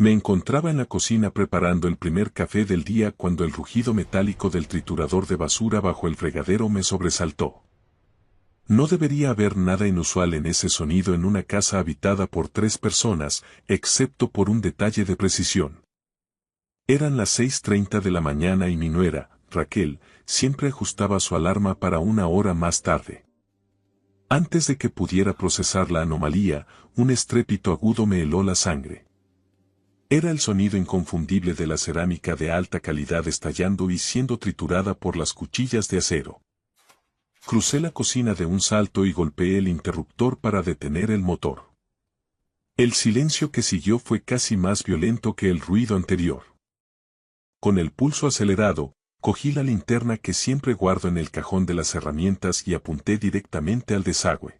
Me encontraba en la cocina preparando el primer café del día cuando el rugido metálico del triturador de basura bajo el fregadero me sobresaltó. No debería haber nada inusual en ese sonido en una casa habitada por 3 personas, excepto por un detalle de precisión. Eran las 6:30 de la mañana y mi nuera, Raquel, siempre ajustaba su alarma para una hora más tarde. Antes de que pudiera procesar la anomalía, un estrépito agudo me heló la sangre. Era el sonido inconfundible de la cerámica de alta calidad estallando y siendo triturada por las cuchillas de acero. Crucé la cocina de un salto y golpeé el interruptor para detener el motor. El silencio que siguió fue casi más violento que el ruido anterior. Con el pulso acelerado, cogí la linterna que siempre guardo en el cajón de las herramientas y apunté directamente al desagüe.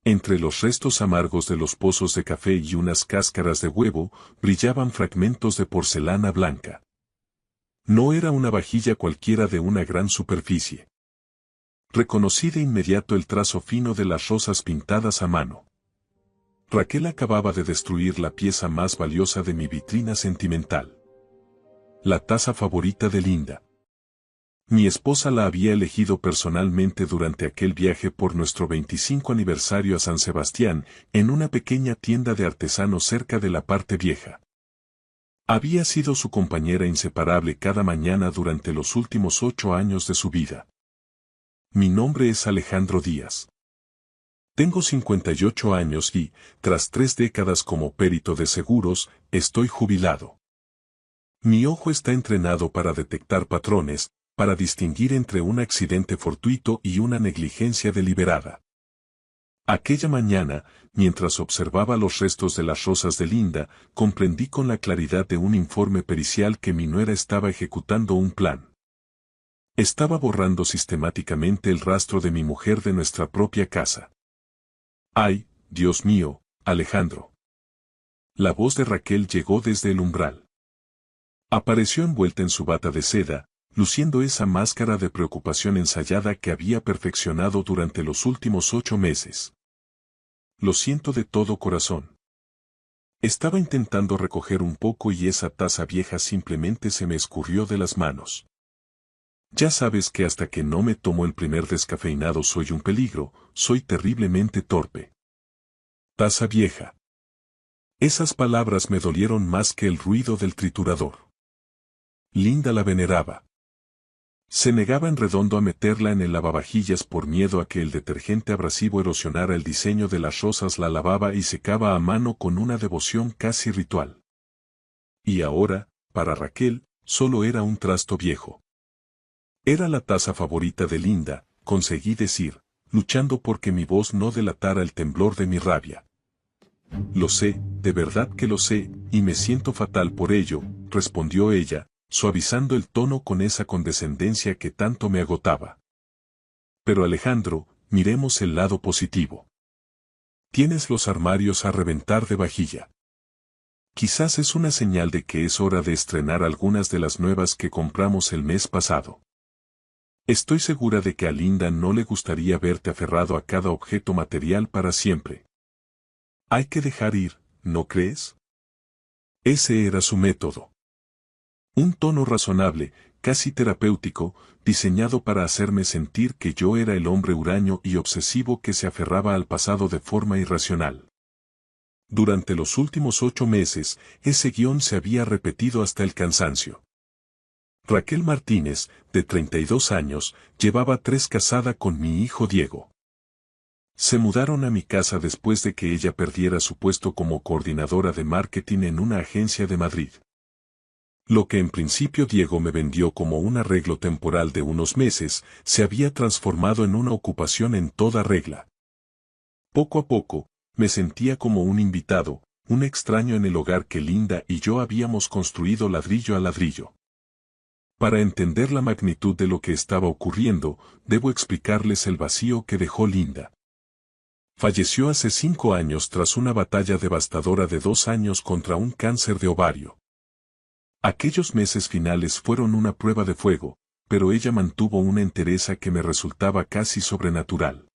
Entre los restos amargos de los pozos de café y unas cáscaras de huevo, brillaban fragmentos de porcelana blanca. No era una vajilla cualquiera de una gran superficie. Reconocí de inmediato el trazo fino de las rosas pintadas a mano. Raquel acababa de destruir la pieza más valiosa de mi vitrina sentimental. La taza favorita de Linda. Mi esposa la había elegido personalmente durante aquel viaje por nuestro 25 aniversario a San Sebastián, en una pequeña tienda de artesanos cerca de la parte vieja. Había sido su compañera inseparable cada mañana durante los últimos 8 años de su vida. Mi nombre es Alejandro Díaz. Tengo 58 años y, tras 3 décadas como perito de seguros, estoy jubilado. Mi ojo está entrenado para detectar patrones, para distinguir entre un accidente fortuito y una negligencia deliberada. Aquella mañana, mientras observaba los restos de las rosas de Linda, comprendí con la claridad de un informe pericial que mi nuera estaba ejecutando un plan. Estaba borrando sistemáticamente el rastro de mi mujer de nuestra propia casa. ¡Ay, Dios mío, Alejandro! La voz de Raquel llegó desde el umbral. Apareció envuelta en su bata de seda, luciendo esa máscara de preocupación ensayada que había perfeccionado durante los últimos 8 meses. Lo siento de todo corazón. Estaba intentando recoger un poco y esa taza vieja simplemente se me escurrió de las manos. Ya sabes que hasta que no me tomo el primer descafeinado soy un peligro, soy terriblemente torpe. Taza vieja. Esas palabras me dolieron más que el ruido del triturador. Linda la veneraba. Se negaba en redondo a meterla en el lavavajillas por miedo a que el detergente abrasivo erosionara el diseño de las rosas. La lavaba y secaba a mano con una devoción casi ritual. Y ahora, para Raquel, solo era un trasto viejo. Era la taza favorita de Linda, conseguí decir, luchando porque mi voz no delatara el temblor de mi rabia. Lo sé, de verdad que lo sé, y me siento fatal por ello, respondió ella, suavizando el tono con esa condescendencia que tanto me agotaba. Pero Alejandro, miremos el lado positivo. Tienes los armarios a reventar de vajilla. Quizás es una señal de que es hora de estrenar algunas de las nuevas que compramos el mes pasado. Estoy segura de que a Linda no le gustaría verte aferrado a cada objeto material para siempre. Hay que dejar ir, ¿no crees? Ese era su método. Un tono razonable, casi terapéutico, diseñado para hacerme sentir que yo era el hombre huraño y obsesivo que se aferraba al pasado de forma irracional. Durante los últimos 8 meses, ese guión se había repetido hasta el cansancio. Raquel Martínez, de 32 años, llevaba 3 casada con mi hijo Diego. Se mudaron a mi casa después de que ella perdiera su puesto como coordinadora de marketing en una agencia de Madrid. Lo que en principio Diego me vendió como un arreglo temporal de unos meses, se había transformado en una ocupación en toda regla. Poco a poco, me sentía como un invitado, un extraño en el hogar que Linda y yo habíamos construido ladrillo a ladrillo. Para entender la magnitud de lo que estaba ocurriendo, debo explicarles el vacío que dejó Linda. Falleció hace 5 años tras una batalla devastadora de 2 años contra un cáncer de ovario. Aquellos meses finales fueron una prueba de fuego, pero ella mantuvo una entereza que me resultaba casi sobrenatural.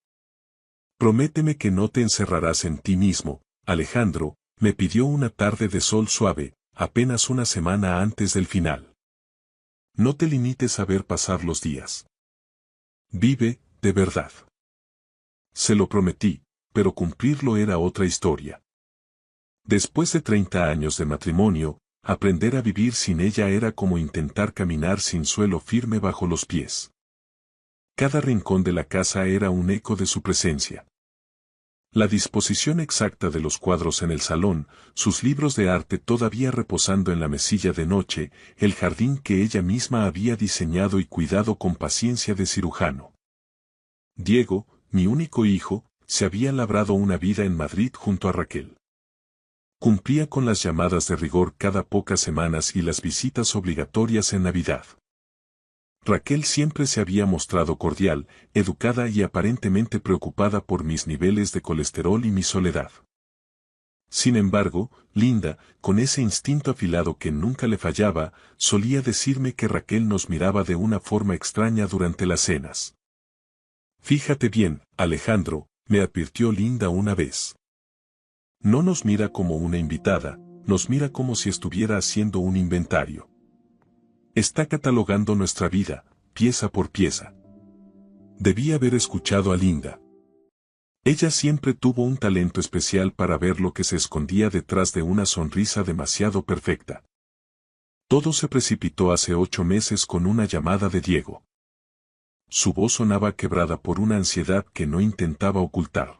Prométeme que no te encerrarás en ti mismo, Alejandro, me pidió una tarde de sol suave, apenas una semana antes del final. No te limites a ver pasar los días. Vive, de verdad. Se lo prometí, pero cumplirlo era otra historia. Después de 30 años de matrimonio, aprender a vivir sin ella era como intentar caminar sin suelo firme bajo los pies. Cada rincón de la casa era un eco de su presencia. La disposición exacta de los cuadros en el salón, sus libros de arte todavía reposando en la mesilla de noche, el jardín que ella misma había diseñado y cuidado con paciencia de cirujano. Diego, mi único hijo, se había labrado una vida en Madrid junto a Raquel. Cumplía con las llamadas de rigor cada pocas semanas y las visitas obligatorias en Navidad. Raquel siempre se había mostrado cordial, educada y aparentemente preocupada por mis niveles de colesterol y mi soledad. Sin embargo, Linda, con ese instinto afilado que nunca le fallaba, solía decirme que Raquel nos miraba de una forma extraña durante las cenas. Fíjate bien, Alejandro, me advirtió Linda una vez. No nos mira como una invitada, nos mira como si estuviera haciendo un inventario. Está catalogando nuestra vida, pieza por pieza. Debí haber escuchado a Linda. Ella siempre tuvo un talento especial para ver lo que se escondía detrás de una sonrisa demasiado perfecta. Todo se precipitó hace 8 meses con una llamada de Diego. Su voz sonaba quebrada por una ansiedad que no intentaba ocultar.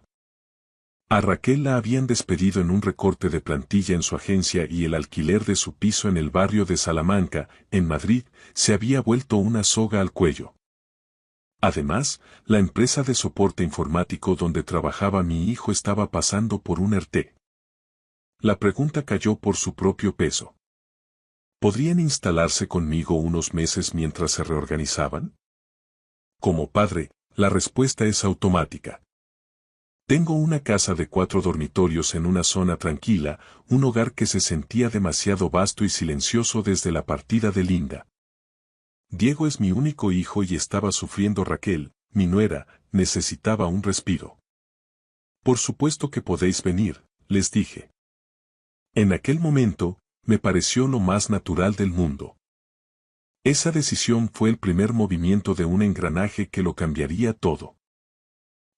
A Raquel la habían despedido en un recorte de plantilla en su agencia y el alquiler de su piso en el barrio de Salamanca, en Madrid, se había vuelto una soga al cuello. Además, la empresa de soporte informático donde trabajaba mi hijo estaba pasando por un ERTE. La pregunta cayó por su propio peso. ¿Podrían instalarse conmigo unos meses mientras se reorganizaban? Como padre, la respuesta es automática. Tengo una casa de 4 dormitorios en una zona tranquila, un hogar que se sentía demasiado vasto y silencioso desde la partida de Linda. Diego es mi único hijo y estaba sufriendo Raquel, mi nuera, necesitaba un respiro. Por supuesto que podéis venir, les dije. En aquel momento, me pareció lo más natural del mundo. Esa decisión fue el primer movimiento de un engranaje que lo cambiaría todo.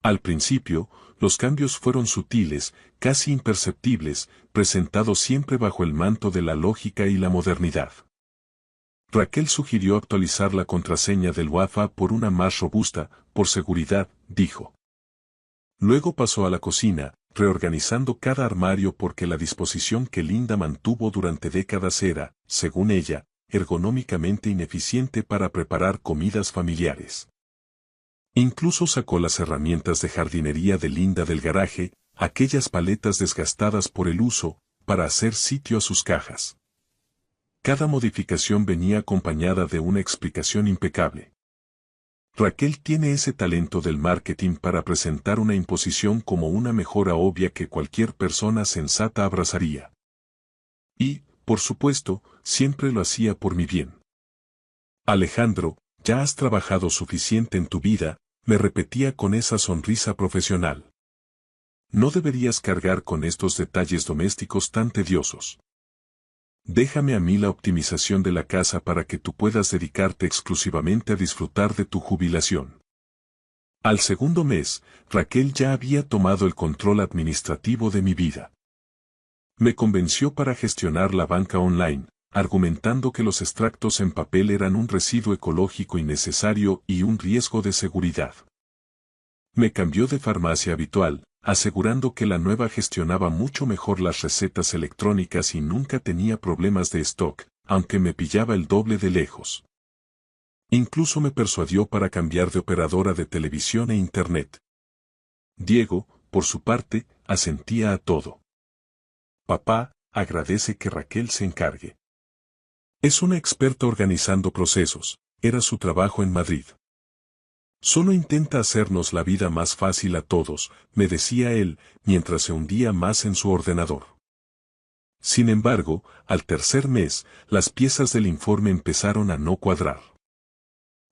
Al principio, los cambios fueron sutiles, casi imperceptibles, presentados siempre bajo el manto de la lógica y la modernidad. Raquel sugirió actualizar la contraseña del Wi-Fi por una más robusta, por seguridad, dijo. Luego pasó a la cocina, reorganizando cada armario porque la disposición que Linda mantuvo durante décadas era, según ella, ergonómicamente ineficiente para preparar comidas familiares. Incluso sacó las herramientas de jardinería de Linda del garaje, aquellas paletas desgastadas por el uso, para hacer sitio a sus cajas. Cada modificación venía acompañada de una explicación impecable. Raquel tiene ese talento del marketing para presentar una imposición como una mejora obvia que cualquier persona sensata abrazaría. Y, por supuesto, siempre lo hacía por mi bien. Alejandro, ya has trabajado suficiente en tu vida, me repetía con esa sonrisa profesional. No deberías cargar con estos detalles domésticos tan tediosos. Déjame a mí la optimización de la casa para que tú puedas dedicarte exclusivamente a disfrutar de tu jubilación. Al segundo mes, Raquel ya había tomado el control administrativo de mi vida. Me convenció para gestionar la banca online, argumentando que los extractos en papel eran un residuo ecológico innecesario y un riesgo de seguridad. Me cambió de farmacia habitual, asegurando que la nueva gestionaba mucho mejor las recetas electrónicas y nunca tenía problemas de stock, aunque me pillaba el doble de lejos. Incluso me persuadió para cambiar de operadora de televisión e internet. Diego, por su parte, asentía a todo. Papá, agradece que Raquel se encargue. Es una experta organizando procesos, era su trabajo en Madrid. Solo intenta hacernos la vida más fácil a todos, me decía él, mientras se hundía más en su ordenador. Sin embargo, al tercer mes, las piezas del informe empezaron a no cuadrar.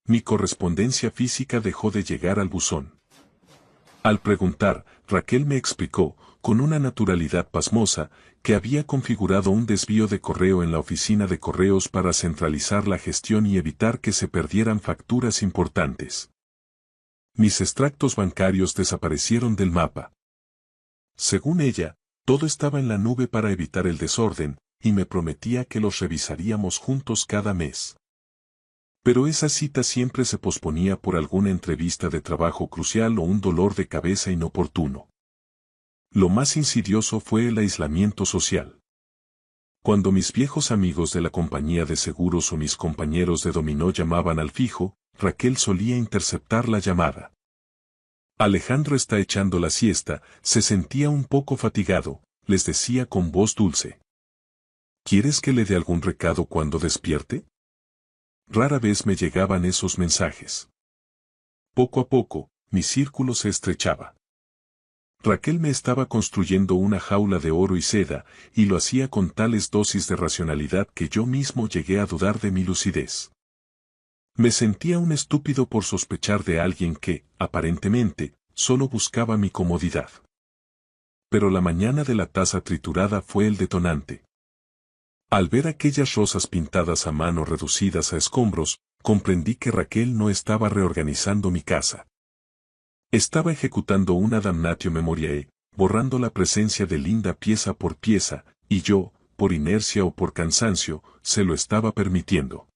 Mi correspondencia física dejó de llegar al buzón. Al preguntar, Raquel me explicó, con una naturalidad pasmosa, que había configurado un desvío de correo en la oficina de correos para centralizar la gestión y evitar que se perdieran facturas importantes. Mis extractos bancarios desaparecieron del mapa. Según ella, todo estaba en la nube para evitar el desorden, y me prometía que los revisaríamos juntos cada mes. Pero esa cita siempre se posponía por alguna entrevista de trabajo crucial o un dolor de cabeza inoportuno. Lo más insidioso fue el aislamiento social. Cuando mis viejos amigos de la compañía de seguros o mis compañeros de dominó llamaban al fijo, Raquel solía interceptar la llamada. Alejandro está echando la siesta, se sentía un poco fatigado, les decía con voz dulce. ¿Quieres que le dé algún recado cuando despierte? Rara vez me llegaban esos mensajes. Poco a poco, mi círculo se estrechaba. Raquel me estaba construyendo una jaula de oro y seda, y lo hacía con tales dosis de racionalidad que yo mismo llegué a dudar de mi lucidez. Me sentía un estúpido por sospechar de alguien que, aparentemente, solo buscaba mi comodidad. Pero la mañana de la taza triturada fue el detonante. Al ver aquellas rosas pintadas a mano reducidas a escombros, comprendí que Raquel no estaba reorganizando mi casa. Estaba ejecutando una damnatio memoriae, borrando la presencia de Linda pieza por pieza, y yo, por inercia o por cansancio, se lo estaba permitiendo.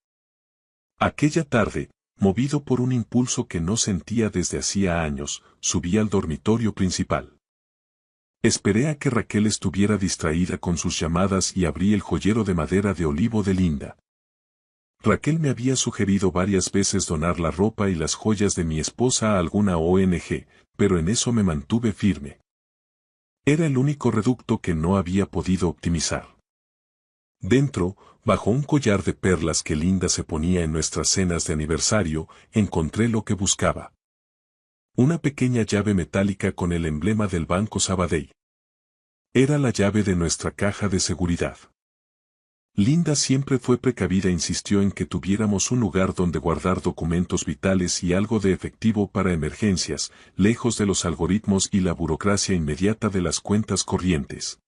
Aquella tarde, movido por un impulso que no sentía desde hacía años, subí al dormitorio principal. Esperé a que Raquel estuviera distraída con sus llamadas y abrí el joyero de madera de olivo de Linda. Raquel me había sugerido varias veces donar la ropa y las joyas de mi esposa a alguna ONG, pero en eso me mantuve firme. Era el único reducto que no había podido optimizar. Dentro, bajo un collar de perlas que Linda se ponía en nuestras cenas de aniversario, encontré lo que buscaba. Una pequeña llave metálica con el emblema del Banco Sabadell. Era la llave de nuestra caja de seguridad. Linda siempre fue precavida e insistió en que tuviéramos un lugar donde guardar documentos vitales y algo de efectivo para emergencias, lejos de los algoritmos y la burocracia inmediata de las cuentas corrientes.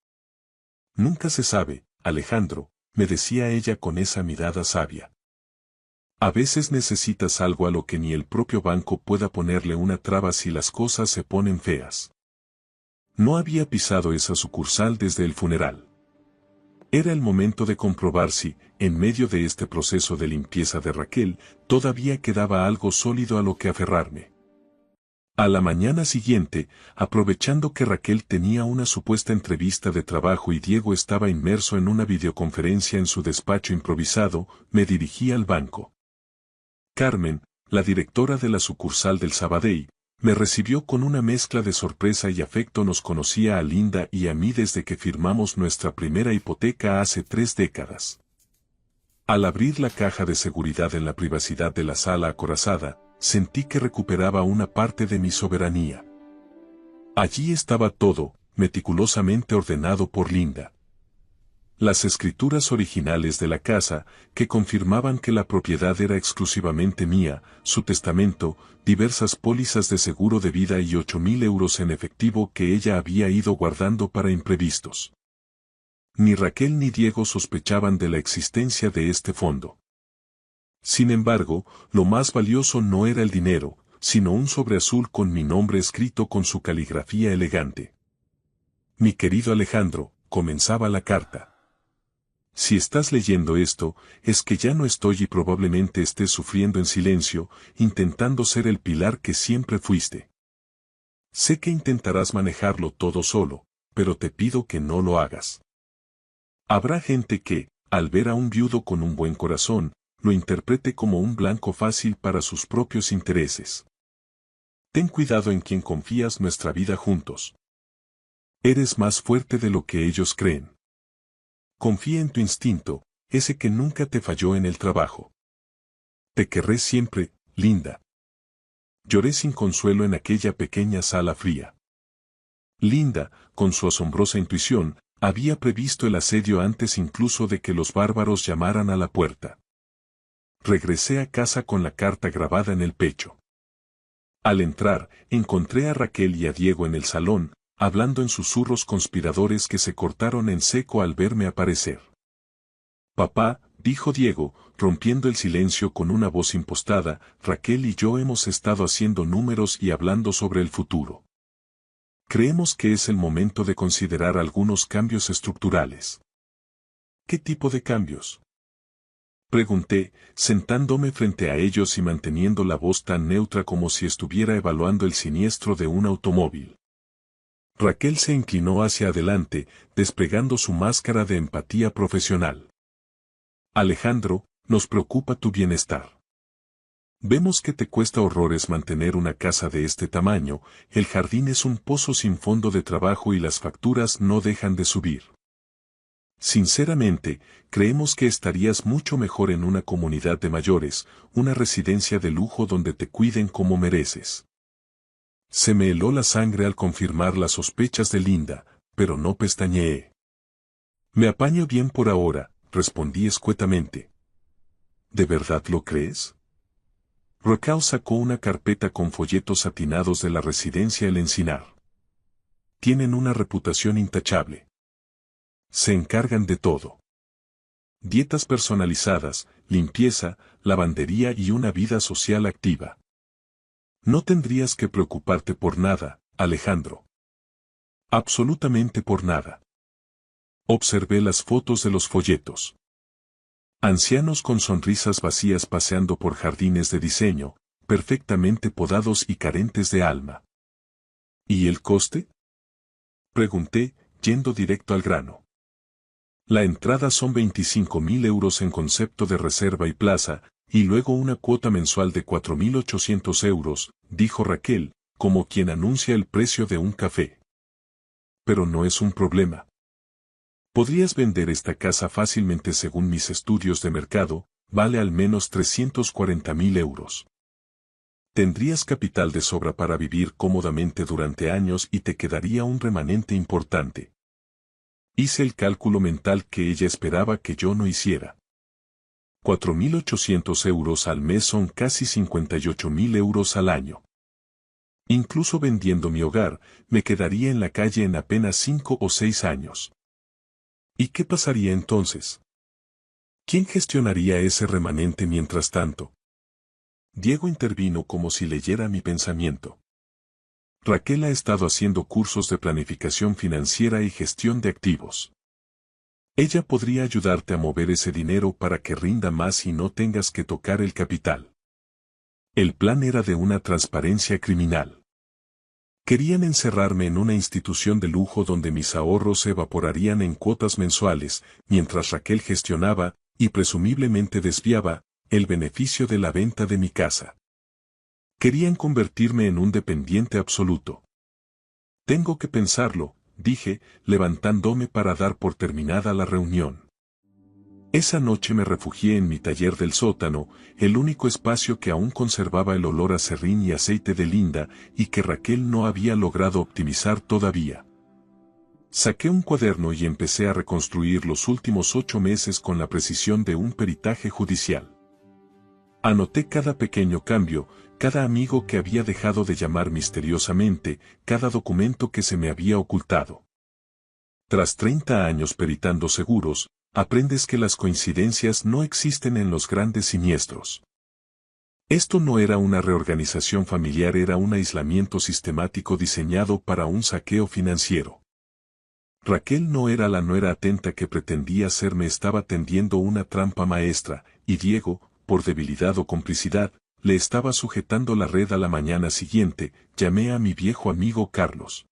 Nunca se sabe, Alejandro, me decía ella con esa mirada sabia. A veces necesitas algo a lo que ni el propio banco pueda ponerle una traba si las cosas se ponen feas. No había pisado esa sucursal desde el funeral. Era el momento de comprobar si, en medio de este proceso de limpieza de Raquel, todavía quedaba algo sólido a lo que aferrarme. A la mañana siguiente, aprovechando que Raquel tenía una supuesta entrevista de trabajo y Diego estaba inmerso en una videoconferencia en su despacho improvisado, me dirigí al banco. Carmen, la directora de la sucursal del Sabadell, me recibió con una mezcla de sorpresa y afecto. Nos conocía a Linda y a mí desde que firmamos nuestra primera hipoteca hace 3 décadas. Al abrir la caja de seguridad en la privacidad de la sala acorazada, sentí que recuperaba una parte de mi soberanía. Allí estaba todo, meticulosamente ordenado por Linda. Las escrituras originales de la casa, que confirmaban que la propiedad era exclusivamente mía, su testamento, diversas pólizas de seguro de vida y 8.000 euros en efectivo que ella había ido guardando para imprevistos. Ni Raquel ni Diego sospechaban de la existencia de este fondo. Sin embargo, lo más valioso no era el dinero, sino un sobre azul con mi nombre escrito con su caligrafía elegante. Mi querido Alejandro, comenzaba la carta. Si estás leyendo esto, es que ya no estoy y probablemente estés sufriendo en silencio, intentando ser el pilar que siempre fuiste. Sé que intentarás manejarlo todo solo, pero te pido que no lo hagas. Habrá gente que, al ver a un viudo con un buen corazón, lo interprete como un blanco fácil para sus propios intereses. Ten cuidado en quien confías nuestra vida juntos. Eres más fuerte de lo que ellos creen. Confía en tu instinto, ese que nunca te falló en el trabajo. Te querré siempre, Linda. Lloré sin consuelo en aquella pequeña sala fría. Linda, con su asombrosa intuición, había previsto el asedio antes incluso de que los bárbaros llamaran a la puerta. Regresé a casa con la carta grabada en el pecho. Al entrar, encontré a Raquel y a Diego en el salón, hablando en susurros conspiradores que se cortaron en seco al verme aparecer. Papá, dijo Diego, rompiendo el silencio con una voz impostada, Raquel y yo hemos estado haciendo números y hablando sobre el futuro. Creemos que es el momento de considerar algunos cambios estructurales. ¿Qué tipo de cambios? Pregunté, sentándome frente a ellos y manteniendo la voz tan neutra como si estuviera evaluando el siniestro de un automóvil. Raquel se inclinó hacia adelante, desplegando su máscara de empatía profesional. Alejandro, nos preocupa tu bienestar. Vemos que te cuesta horrores mantener una casa de este tamaño, el jardín es un pozo sin fondo de trabajo y las facturas no dejan de subir. Sinceramente, creemos que estarías mucho mejor en una comunidad de mayores, una residencia de lujo donde te cuiden como mereces. Se me heló la sangre al confirmar las sospechas de Linda, pero no pestañeé. Me apaño bien por ahora, respondí escuetamente. ¿De verdad lo crees? Raquel sacó una carpeta con folletos satinados de la residencia El Encinar. Tienen una reputación intachable. Se encargan de todo. Dietas personalizadas, limpieza, lavandería y una vida social activa. No tendrías que preocuparte por nada, Alejandro. Absolutamente por nada. Observé las fotos de los folletos. Ancianos con sonrisas vacías paseando por jardines de diseño, perfectamente podados y carentes de alma. ¿Y el coste? Pregunté, yendo directo al grano. La entrada son 25.000 euros en concepto de reserva y plaza, y luego una cuota mensual de 4.800 euros, dijo Raquel, como quien anuncia el precio de un café. Pero no es un problema. Podrías vender esta casa fácilmente según mis estudios de mercado, vale al menos 340.000 euros. Tendrías capital de sobra para vivir cómodamente durante años y te quedaría un remanente importante. Hice el cálculo mental que ella esperaba que yo no hiciera. 4.800 euros al mes son casi 58.000 euros al año. Incluso vendiendo mi hogar, me quedaría en la calle en apenas 5 o 6 años. ¿Y qué pasaría entonces? ¿Quién gestionaría ese remanente mientras tanto? Diego intervino como si leyera mi pensamiento. Raquel ha estado haciendo cursos de planificación financiera y gestión de activos. Ella podría ayudarte a mover ese dinero para que rinda más y no tengas que tocar el capital. El plan era de una transparencia criminal. Querían encerrarme en una institución de lujo donde mis ahorros se evaporarían en cuotas mensuales, mientras Raquel gestionaba, y presumiblemente desviaba, el beneficio de la venta de mi casa. Querían convertirme en un dependiente absoluto. Tengo que pensarlo, dije, levantándome para dar por terminada la reunión. Esa noche me refugié en mi taller del sótano, el único espacio que aún conservaba el olor a serrín y aceite de Linda y que Raquel no había logrado optimizar todavía. Saqué un cuaderno y empecé a reconstruir los últimos 8 meses con la precisión de un peritaje judicial. Anoté cada pequeño cambio, cada amigo que había dejado de llamar misteriosamente, cada documento que se me había ocultado. Tras 30 años peritando seguros, aprendes que las coincidencias no existen en los grandes siniestros. Esto no era una reorganización familiar, era un aislamiento sistemático diseñado para un saqueo financiero. Raquel no era la nuera atenta que pretendía ser, me estaba tendiendo una trampa maestra, y Diego, por debilidad o complicidad, le estaba sujetando la red. A la mañana siguiente, llamé a mi viejo amigo Carlos.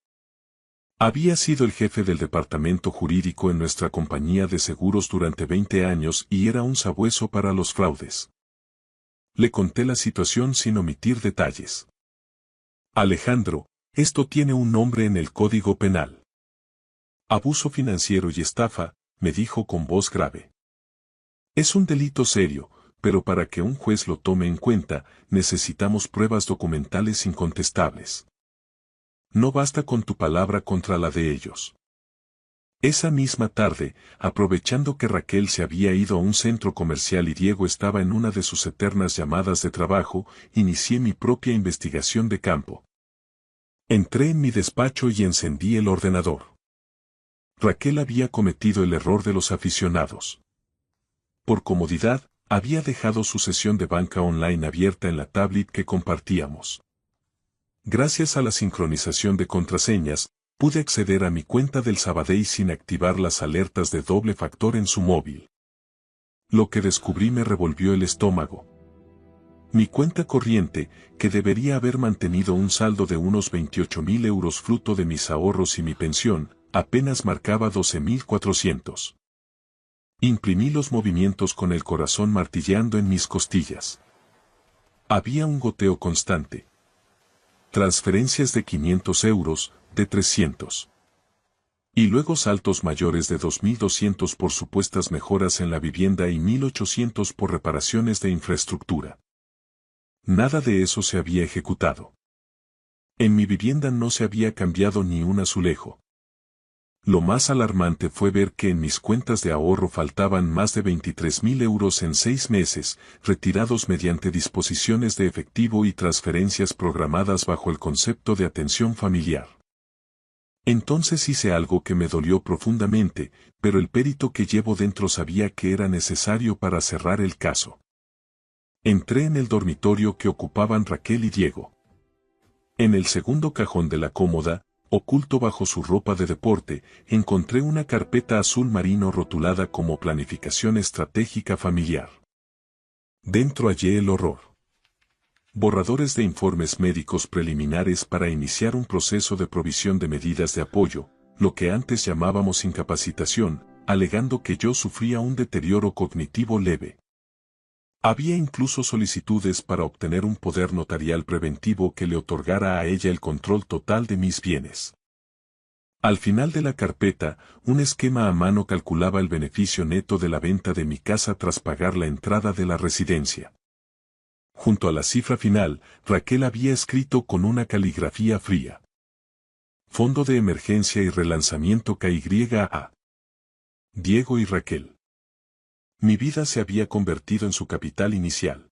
Había sido el jefe del departamento jurídico en nuestra compañía de seguros durante 20 años y era un sabueso para los fraudes. Le conté la situación sin omitir detalles. Alejandro, esto tiene un nombre en el Código Penal. Abuso financiero y estafa, me dijo con voz grave. Es un delito serio, pero para que un juez lo tome en cuenta, necesitamos pruebas documentales incontestables. No basta con tu palabra contra la de ellos. Esa misma tarde, aprovechando que Raquel se había ido a un centro comercial y Diego estaba en una de sus eternas llamadas de trabajo, inicié mi propia investigación de campo. Entré en mi despacho y encendí el ordenador. Raquel había cometido el error de los aficionados. Por comodidad, había dejado su sesión de banca online abierta en la tablet que compartíamos. Gracias a la sincronización de contraseñas, pude acceder a mi cuenta del Sabadell sin activar las alertas de doble factor en su móvil. Lo que descubrí me revolvió el estómago. Mi cuenta corriente, que debería haber mantenido un saldo de unos 28.000 euros fruto de mis ahorros y mi pensión, apenas marcaba 12.400. Imprimí los movimientos con el corazón martilleando en mis costillas. Había un goteo constante. Transferencias de 500 euros, de 300. Y luego saltos mayores de 2.200 por supuestas mejoras en la vivienda y 1.800 por reparaciones de infraestructura. Nada de eso se había ejecutado. En mi vivienda no se había cambiado ni un azulejo. Lo más alarmante fue ver que en mis cuentas de ahorro faltaban más de 23.000 euros en 6 meses, retirados mediante disposiciones de efectivo y transferencias programadas bajo el concepto de atención familiar. Entonces hice algo que me dolió profundamente, pero el perito que llevo dentro sabía que era necesario para cerrar el caso. Entré en el dormitorio que ocupaban Raquel y Diego. En el segundo cajón de la cómoda, oculto bajo su ropa de deporte, encontré una carpeta azul marino rotulada como Planificación Estratégica Familiar. Dentro hallé el horror. Borradores de informes médicos preliminares para iniciar un proceso de provisión de medidas de apoyo, lo que antes llamábamos incapacitación, alegando que yo sufría un deterioro cognitivo leve. Había incluso solicitudes para obtener un poder notarial preventivo que le otorgara a ella el control total de mis bienes. Al final de la carpeta, un esquema a mano calculaba el beneficio neto de la venta de mi casa tras pagar la entrada de la residencia. Junto a la cifra final, Raquel había escrito con una caligrafía fría: Fondo de Emergencia y Relanzamiento KYA. Diego y Raquel. Mi vida se había convertido en su capital inicial.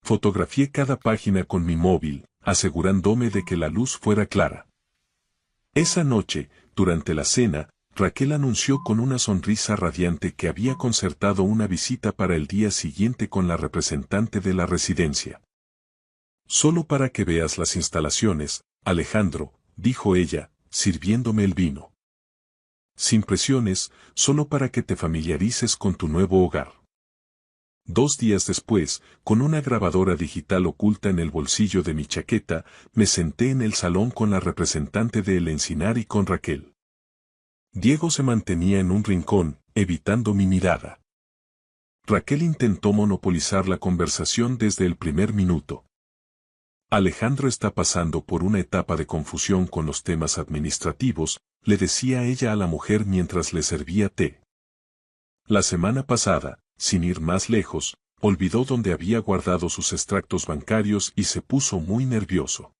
Fotografié cada página con mi móvil, asegurándome de que la luz fuera clara. Esa noche, durante la cena, Raquel anunció con una sonrisa radiante que había concertado una visita para el día siguiente con la representante de la residencia. Solo para que veas las instalaciones, Alejandro, dijo ella, sirviéndome el vino. Sin presiones, solo para que te familiarices con tu nuevo hogar. 2 días después, con una grabadora digital oculta en el bolsillo de mi chaqueta, me senté en el salón con la representante de El Encinar y con Raquel. Diego se mantenía en un rincón, evitando mi mirada. Raquel intentó monopolizar la conversación desde el primer minuto. Alejandro está pasando por una etapa de confusión con los temas administrativos, le decía ella a la mujer mientras le servía té. La semana pasada, sin ir más lejos, olvidó dónde había guardado sus extractos bancarios y se puso muy nervioso.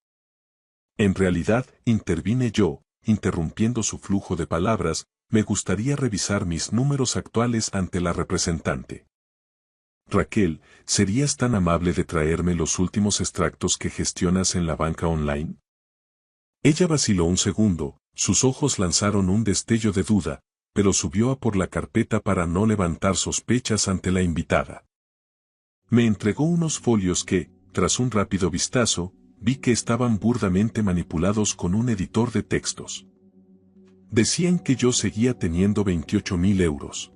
En realidad, intervine yo, interrumpiendo su flujo de palabras, me gustaría revisar mis números actuales ante la representante. Raquel, ¿serías tan amable de traerme los últimos extractos que gestionas en la banca online? Ella vaciló un segundo, sus ojos lanzaron un destello de duda, pero subió a por la carpeta para no levantar sospechas ante la invitada. Me entregó unos folios que, tras un rápido vistazo, vi que estaban burdamente manipulados con un editor de textos. Decían que yo seguía teniendo 28.000 euros.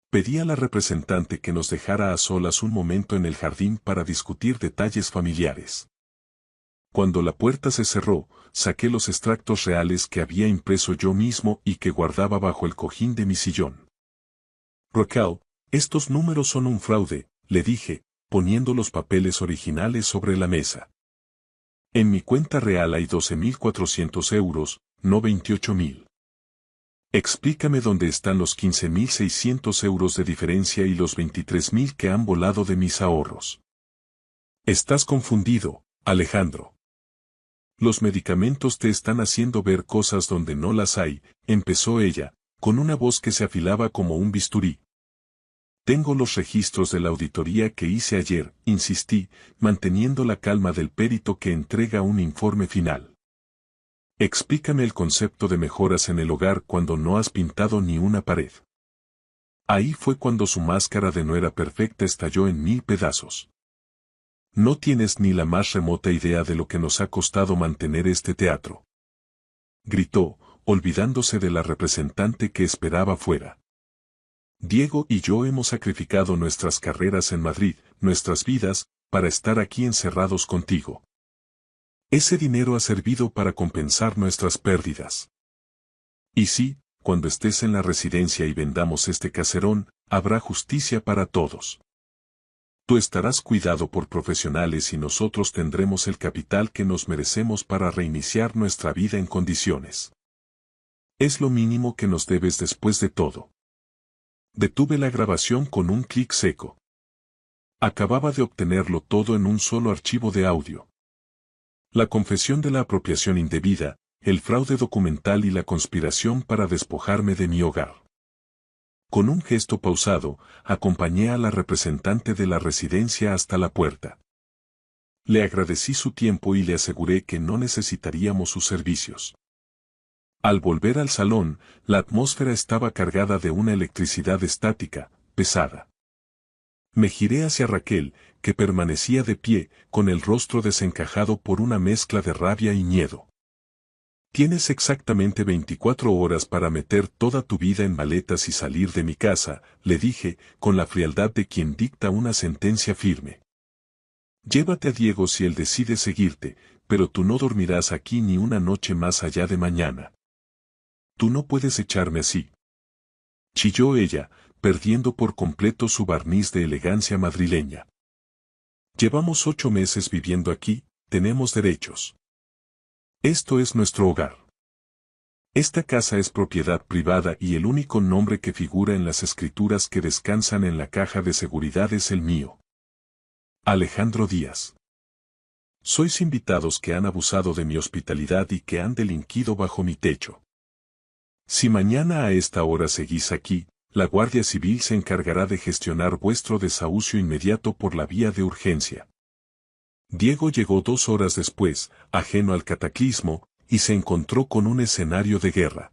Pedí a la representante que nos dejara a solas un momento en el jardín para discutir detalles familiares. Cuando la puerta se cerró, saqué los extractos reales que había impreso yo mismo y que guardaba bajo el cojín de mi sillón. Raquel, estos números son un fraude, le dije, poniendo los papeles originales sobre la mesa. En mi cuenta real hay 12.400 euros, no 28.000. Explícame dónde están los 15.600 euros de diferencia y los 23.000 que han volado de mis ahorros. Estás confundido, Alejandro. Los medicamentos te están haciendo ver cosas donde no las hay, empezó ella, con una voz que se afilaba como un bisturí. Tengo los registros de la auditoría que hice ayer, insistí, manteniendo la calma del perito que entrega un informe final. Explícame el concepto de mejoras en el hogar cuando no has pintado ni una pared. Ahí fue cuando su máscara de no era perfecta estalló en 1000 pedazos. No tienes ni la más remota idea de lo que nos ha costado mantener este teatro. Gritó, olvidándose de la representante que esperaba fuera. Diego y yo hemos sacrificado nuestras carreras en Madrid, nuestras vidas, para estar aquí encerrados contigo. Ese dinero ha servido para compensar nuestras pérdidas. Y sí, cuando estés en la residencia y vendamos este caserón, habrá justicia para todos. Tú estarás cuidado por profesionales y nosotros tendremos el capital que nos merecemos para reiniciar nuestra vida en condiciones. Es lo mínimo que nos debes después de todo. Detuve la grabación con un clic seco. Acababa de obtenerlo todo en un solo archivo de audio. La confesión de la apropiación indebida, el fraude documental y la conspiración para despojarme de mi hogar. Con un gesto pausado, acompañé a la representante de la residencia hasta la puerta. Le agradecí su tiempo y le aseguré que no necesitaríamos sus servicios. Al volver al salón, la atmósfera estaba cargada de una electricidad estática, pesada. Me giré hacia Raquel, que permanecía de pie, con el rostro desencajado por una mezcla de rabia y miedo. Tienes exactamente 24 horas para meter toda tu vida en maletas y salir de mi casa, le dije, con la frialdad de quien dicta una sentencia firme. Llévate a Diego si él decide seguirte, pero tú no dormirás aquí ni una noche más allá de mañana. Tú no puedes echarme así. Chilló ella, perdiendo por completo su barniz de elegancia madrileña. Llevamos 8 meses viviendo aquí, tenemos derechos. Esto es nuestro hogar. Esta casa es propiedad privada y el único nombre que figura en las escrituras que descansan en la caja de seguridad es el mío. Alejandro Díaz. Sois invitados que han abusado de mi hospitalidad y que han delinquido bajo mi techo. Si mañana a esta hora seguís aquí, la Guardia Civil se encargará de gestionar vuestro desahucio inmediato por la vía de urgencia. Diego llegó 2 horas después, ajeno al cataclismo, y se encontró con un escenario de guerra.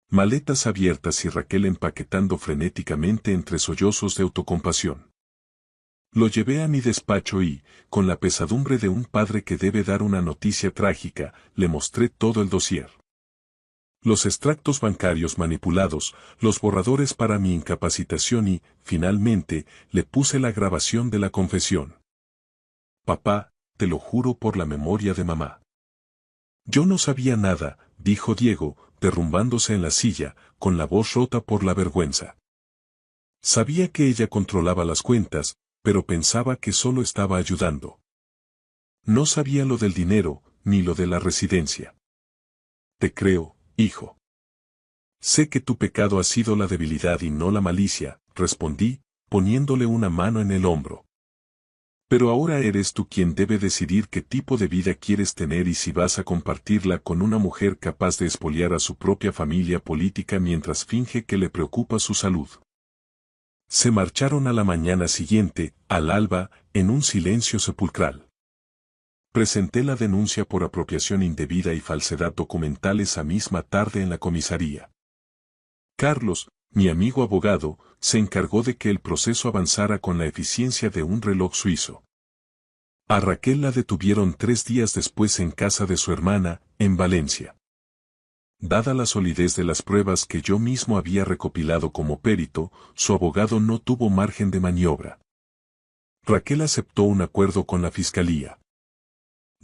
Maletas abiertas y Raquel empaquetando frenéticamente entre sollozos de autocompasión. Lo llevé a mi despacho y, con la pesadumbre de un padre que debe dar una noticia trágica, le mostré todo el dossier. Los extractos bancarios manipulados, los borradores para mi incapacitación y, finalmente, le puse la grabación de la confesión. Papá, te lo juro por la memoria de mamá. Yo no sabía nada, dijo Diego, derrumbándose en la silla, con la voz rota por la vergüenza. Sabía que ella controlaba las cuentas, pero pensaba que solo estaba ayudando. No sabía lo del dinero, ni lo de la residencia. Te creo, hijo. Sé que tu pecado ha sido la debilidad y no la malicia, respondí, poniéndole una mano en el hombro. Pero ahora eres tú quien debe decidir qué tipo de vida quieres tener y si vas a compartirla con una mujer capaz de expoliar a su propia familia política mientras finge que le preocupa su salud. Se marcharon a la mañana siguiente, al alba, en un silencio sepulcral. Presenté la denuncia por apropiación indebida y falsedad documental esa misma tarde en la comisaría. Carlos, mi amigo abogado, se encargó de que el proceso avanzara con la eficiencia de un reloj suizo. A Raquel la detuvieron 3 días después en casa de su hermana, en Valencia. Dada la solidez de las pruebas que yo mismo había recopilado como perito, su abogado no tuvo margen de maniobra. Raquel aceptó un acuerdo con la fiscalía.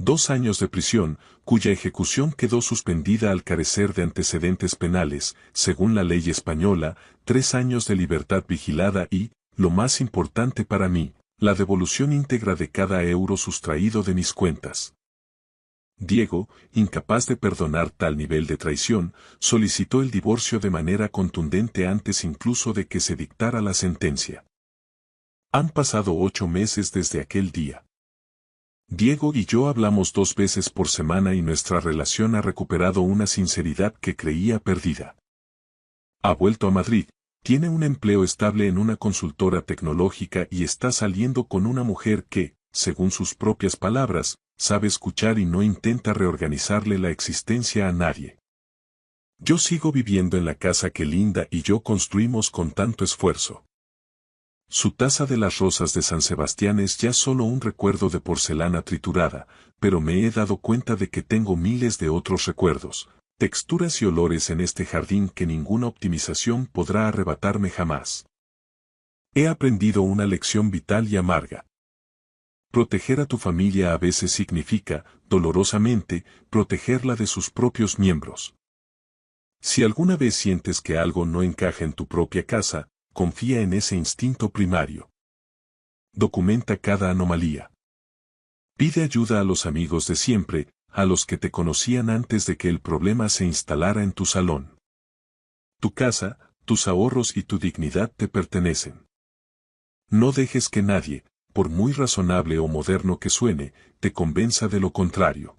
2 años de prisión, cuya ejecución quedó suspendida al carecer de antecedentes penales, según la ley española, 3 años de libertad vigilada y, lo más importante para mí, la devolución íntegra de cada euro sustraído de mis cuentas. Diego, incapaz de perdonar tal nivel de traición, solicitó el divorcio de manera contundente antes incluso de que se dictara la sentencia. Han pasado 8 meses desde aquel día. Diego y yo hablamos 2 veces por semana y nuestra relación ha recuperado una sinceridad que creía perdida. Ha vuelto a Madrid, tiene un empleo estable en una consultora tecnológica y está saliendo con una mujer que, según sus propias palabras, sabe escuchar y no intenta reorganizarle la existencia a nadie. Yo sigo viviendo en la casa que Linda y yo construimos con tanto esfuerzo. Su taza de las rosas de San Sebastián es ya solo un recuerdo de porcelana triturada, pero me he dado cuenta de que tengo miles de otros recuerdos, texturas y olores en este jardín que ninguna optimización podrá arrebatarme jamás. He aprendido una lección vital y amarga. Proteger a tu familia a veces significa, dolorosamente, protegerla de sus propios miembros. Si alguna vez sientes que algo no encaja en tu propia casa, confía en ese instinto primario. Documenta cada anomalía. Pide ayuda a los amigos de siempre, a los que te conocían antes de que el problema se instalara en tu salón. Tu casa, tus ahorros y tu dignidad te pertenecen. No dejes que nadie, por muy razonable o moderno que suene, te convenza de lo contrario.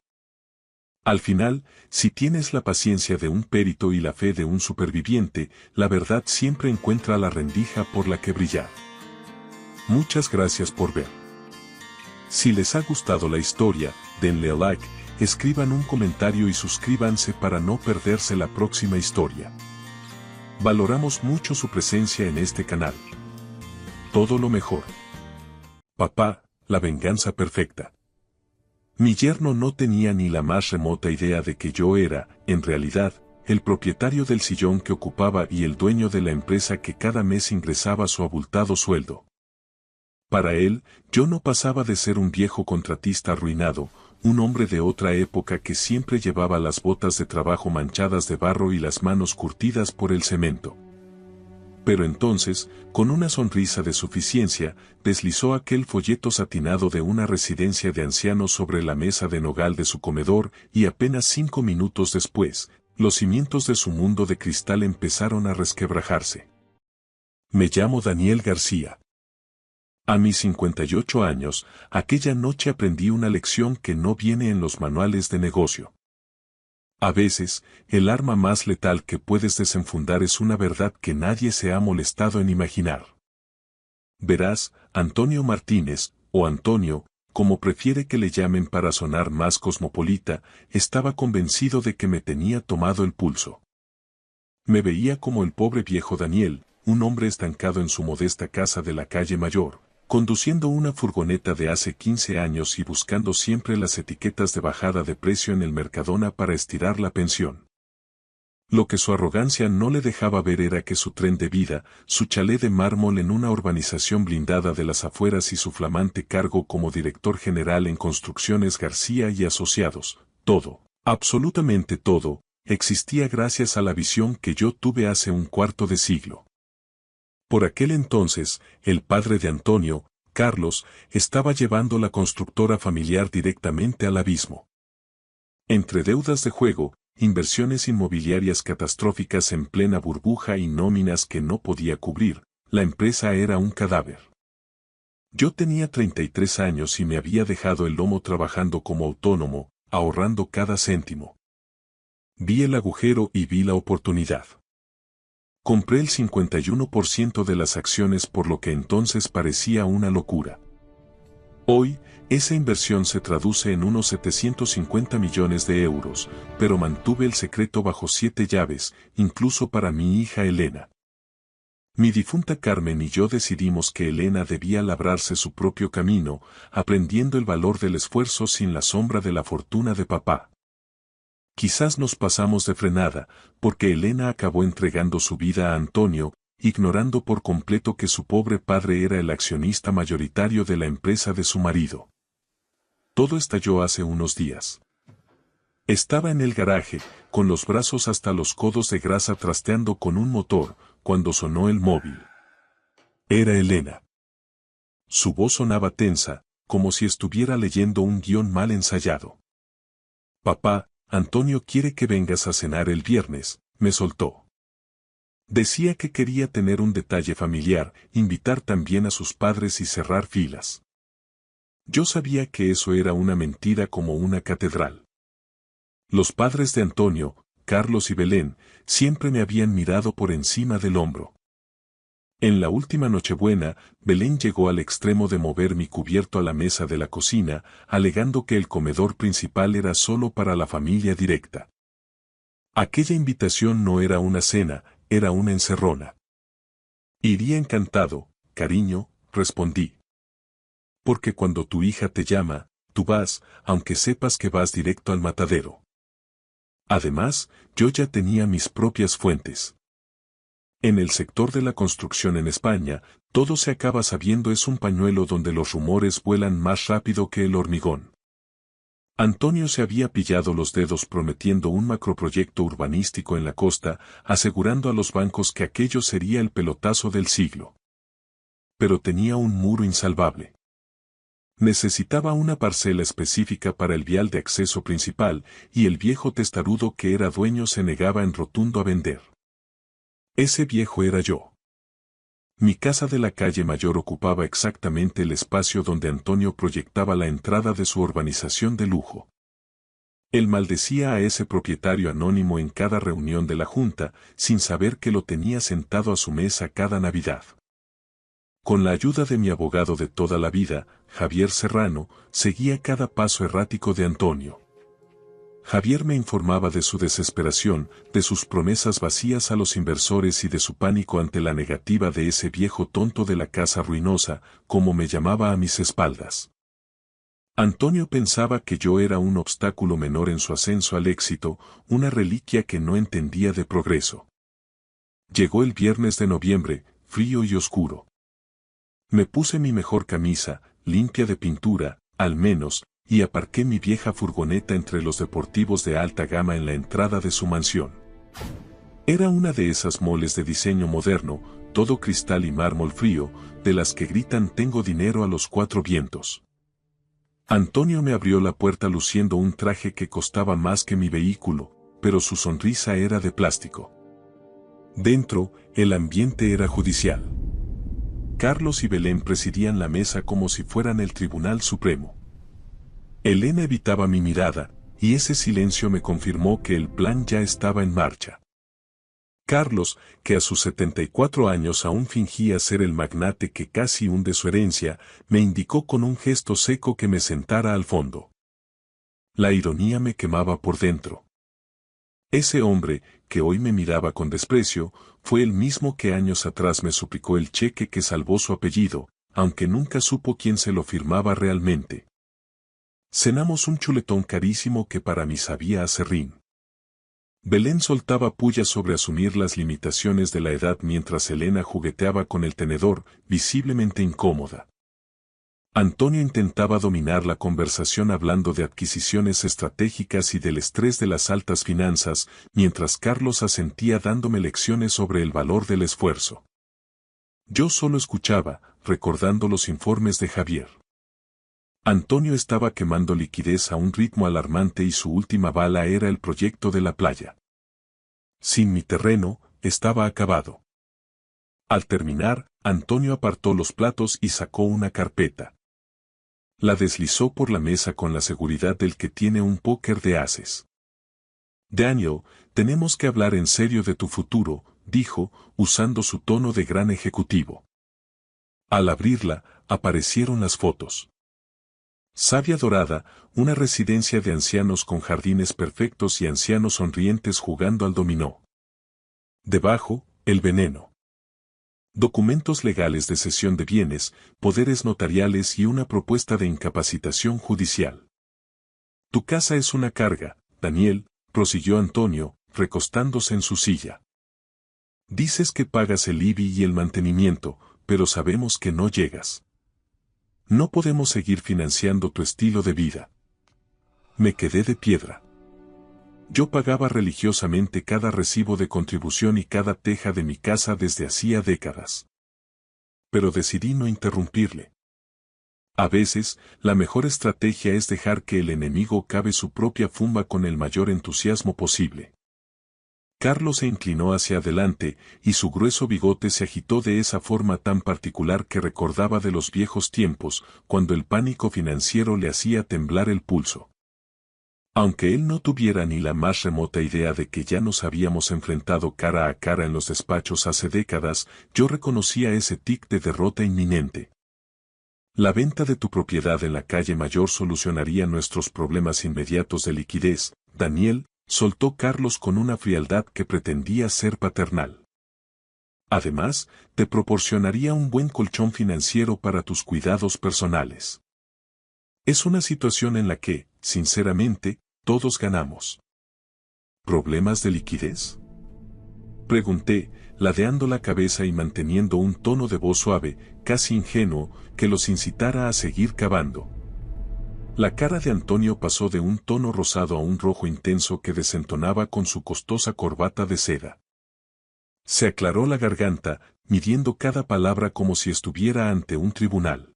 Al final, si tienes la paciencia de un perito y la fe de un superviviente, la verdad siempre encuentra la rendija por la que brillar. Muchas gracias por ver. Si les ha gustado la historia, denle a like, escriban un comentario y suscríbanse para no perderse la próxima historia. Valoramos mucho su presencia en este canal. Todo lo mejor. Papá, la venganza perfecta. Mi yerno no tenía ni la más remota idea de que yo era, en realidad, el propietario del sillón que ocupaba y el dueño de la empresa que cada mes ingresaba su abultado sueldo. Para él, yo no pasaba de ser un viejo contratista arruinado, un hombre de otra época que siempre llevaba las botas de trabajo manchadas de barro y las manos curtidas por el cemento. Pero entonces, con una sonrisa de suficiencia, deslizó aquel folleto satinado de una residencia de ancianos sobre la mesa de nogal de su comedor y apenas 5 minutos después, los cimientos de su mundo de cristal empezaron a resquebrajarse. Me llamo Daniel García. A mis 58 años, aquella noche aprendí una lección que no viene en los manuales de negocio. A veces, el arma más letal que puedes desenfundar es una verdad que nadie se ha molestado en imaginar. Verás, Antonio Martínez, o Antonio, como prefiere que le llamen para sonar más cosmopolita, estaba convencido de que me tenía tomado el pulso. Me veía como el pobre viejo Daniel, un hombre estancado en su modesta casa de la calle Mayor, conduciendo una furgoneta de hace 15 años y buscando siempre las etiquetas de bajada de precio en el Mercadona para estirar la pensión. Lo que su arrogancia no le dejaba ver era que su tren de vida, su chalet de mármol en una urbanización blindada de las afueras y su flamante cargo como director general en Construcciones García y Asociados, todo, absolutamente todo, existía gracias a la visión que yo tuve hace un cuarto de siglo. Por aquel entonces, el padre de Antonio, Carlos, estaba llevando la constructora familiar directamente al abismo. Entre deudas de juego, inversiones inmobiliarias catastróficas en plena burbuja y nóminas que no podía cubrir, la empresa era un cadáver. Yo tenía 33 años y me había dejado el lomo trabajando como autónomo, ahorrando cada céntimo. Vi el agujero y vi la oportunidad. Compré el 51% de las acciones por lo que entonces parecía una locura. Hoy, esa inversión se traduce en unos 750 millones de euros, pero mantuve el secreto bajo 7 llaves, incluso para mi hija Elena. Mi difunta Carmen y yo decidimos que Elena debía labrarse su propio camino, aprendiendo el valor del esfuerzo sin la sombra de la fortuna de papá. Quizás nos pasamos de frenada, porque Elena acabó entregando su vida a Antonio, ignorando por completo que su pobre padre era el accionista mayoritario de la empresa de su marido. Todo estalló hace unos días. Estaba en el garaje, con los brazos hasta los codos de grasa trasteando con un motor, cuando sonó el móvil. Era Elena. Su voz sonaba tensa, como si estuviera leyendo un guión mal ensayado. Papá, Antonio quiere que vengas a cenar el viernes, me soltó. Decía que quería tener un detalle familiar, invitar también a sus padres y cerrar filas. Yo sabía que eso era una mentira como una catedral. Los padres de Antonio, Carlos y Belén, siempre me habían mirado por encima del hombro. En la última Nochebuena, Belén llegó al extremo de mover mi cubierto a la mesa de la cocina, alegando que el comedor principal era solo para la familia directa. Aquella invitación no era una cena, era una encerrona. Iría encantado, cariño, respondí. Porque cuando tu hija te llama, tú vas, aunque sepas que vas directo al matadero. Además, yo ya tenía mis propias fuentes. En el sector de la construcción en España, todo se acaba sabiendo, es un pañuelo donde los rumores vuelan más rápido que el hormigón. Antonio se había pillado los dedos prometiendo un macroproyecto urbanístico en la costa, asegurando a los bancos que aquello sería el pelotazo del siglo. Pero tenía un muro insalvable. Necesitaba una parcela específica para el vial de acceso principal, y el viejo testarudo que era dueño se negaba en rotundo a vender. Ese viejo era yo. Mi casa de la calle Mayor ocupaba exactamente el espacio donde Antonio proyectaba la entrada de su urbanización de lujo. Él maldecía a ese propietario anónimo en cada reunión de la junta, sin saber que lo tenía sentado a su mesa cada Navidad. Con la ayuda de mi abogado de toda la vida, Javier Serrano, seguía cada paso errático de Antonio. Javier me informaba de su desesperación, de sus promesas vacías a los inversores y de su pánico ante la negativa de ese viejo tonto de la casa ruinosa, como me llamaba a mis espaldas. Antonio pensaba que yo era un obstáculo menor en su ascenso al éxito, una reliquia que no entendía de progreso. Llegó el viernes de noviembre, frío y oscuro. Me puse mi mejor camisa, limpia de pintura, al menos, y aparqué mi vieja furgoneta entre los deportivos de alta gama en la entrada de su mansión. Era una de esas moles de diseño moderno, todo cristal y mármol frío, de las que gritan tengo dinero a los cuatro vientos. Antonio me abrió la puerta luciendo un traje que costaba más que mi vehículo, pero su sonrisa era de plástico. Dentro, el ambiente era judicial. Carlos y Belén presidían la mesa como si fueran el Tribunal Supremo. Elena evitaba mi mirada, y ese silencio me confirmó que el plan ya estaba en marcha. Carlos, que a sus 74 años aún fingía ser el magnate que casi hunde su herencia, me indicó con un gesto seco que me sentara al fondo. La ironía me quemaba por dentro. Ese hombre, que hoy me miraba con desprecio, fue el mismo que años atrás me suplicó el cheque que salvó su apellido, aunque nunca supo quién se lo firmaba realmente. Cenamos un chuletón carísimo que para mí sabía a serrín. Belén soltaba puya sobre asumir las limitaciones de la edad mientras Elena jugueteaba con el tenedor, visiblemente incómoda. Antonio intentaba dominar la conversación hablando de adquisiciones estratégicas y del estrés de las altas finanzas, mientras Carlos asentía dándome lecciones sobre el valor del esfuerzo. Yo solo escuchaba, recordando los informes de Javier. Antonio estaba quemando liquidez a un ritmo alarmante y su última bala era el proyecto de la playa. Sin mi terreno, estaba acabado. Al terminar, Antonio apartó los platos y sacó una carpeta. La deslizó por la mesa con la seguridad del que tiene un póker de ases. Daniel, tenemos que hablar en serio de tu futuro, dijo, usando su tono de gran ejecutivo. Al abrirla, aparecieron las fotos. Savia Dorada, una residencia de ancianos con jardines perfectos y ancianos sonrientes jugando al dominó. Debajo, el veneno. Documentos legales de cesión de bienes, poderes notariales y una propuesta de incapacitación judicial. Tu casa es una carga, Daniel, prosiguió Antonio, recostándose en su silla. Dices que pagas el IBI y el mantenimiento, pero sabemos que no llegas. No podemos seguir financiando tu estilo de vida. Me quedé de piedra. Yo pagaba religiosamente cada recibo de contribución y cada teja de mi casa desde hacía décadas. Pero decidí no interrumpirle. A veces, la mejor estrategia es dejar que el enemigo cabe su propia fumba con el mayor entusiasmo posible. Carlos se inclinó hacia adelante, y su grueso bigote se agitó de esa forma tan particular que recordaba de los viejos tiempos, cuando el pánico financiero le hacía temblar el pulso. Aunque él no tuviera ni la más remota idea de que ya nos habíamos enfrentado cara a cara en los despachos hace décadas, yo reconocía ese tic de derrota inminente. La venta de tu propiedad en la calle Mayor solucionaría nuestros problemas inmediatos de liquidez, Daniel, soltó Carlos con una frialdad que pretendía ser paternal. Además, te proporcionaría un buen colchón financiero para tus cuidados personales. Es una situación en la que, sinceramente, todos ganamos. ¿Problemas de liquidez? Pregunté, ladeando la cabeza y manteniendo un tono de voz suave, casi ingenuo, que los incitara a seguir cavando. La cara de Antonio pasó de un tono rosado a un rojo intenso que desentonaba con su costosa corbata de seda. Se aclaró la garganta, midiendo cada palabra como si estuviera ante un tribunal.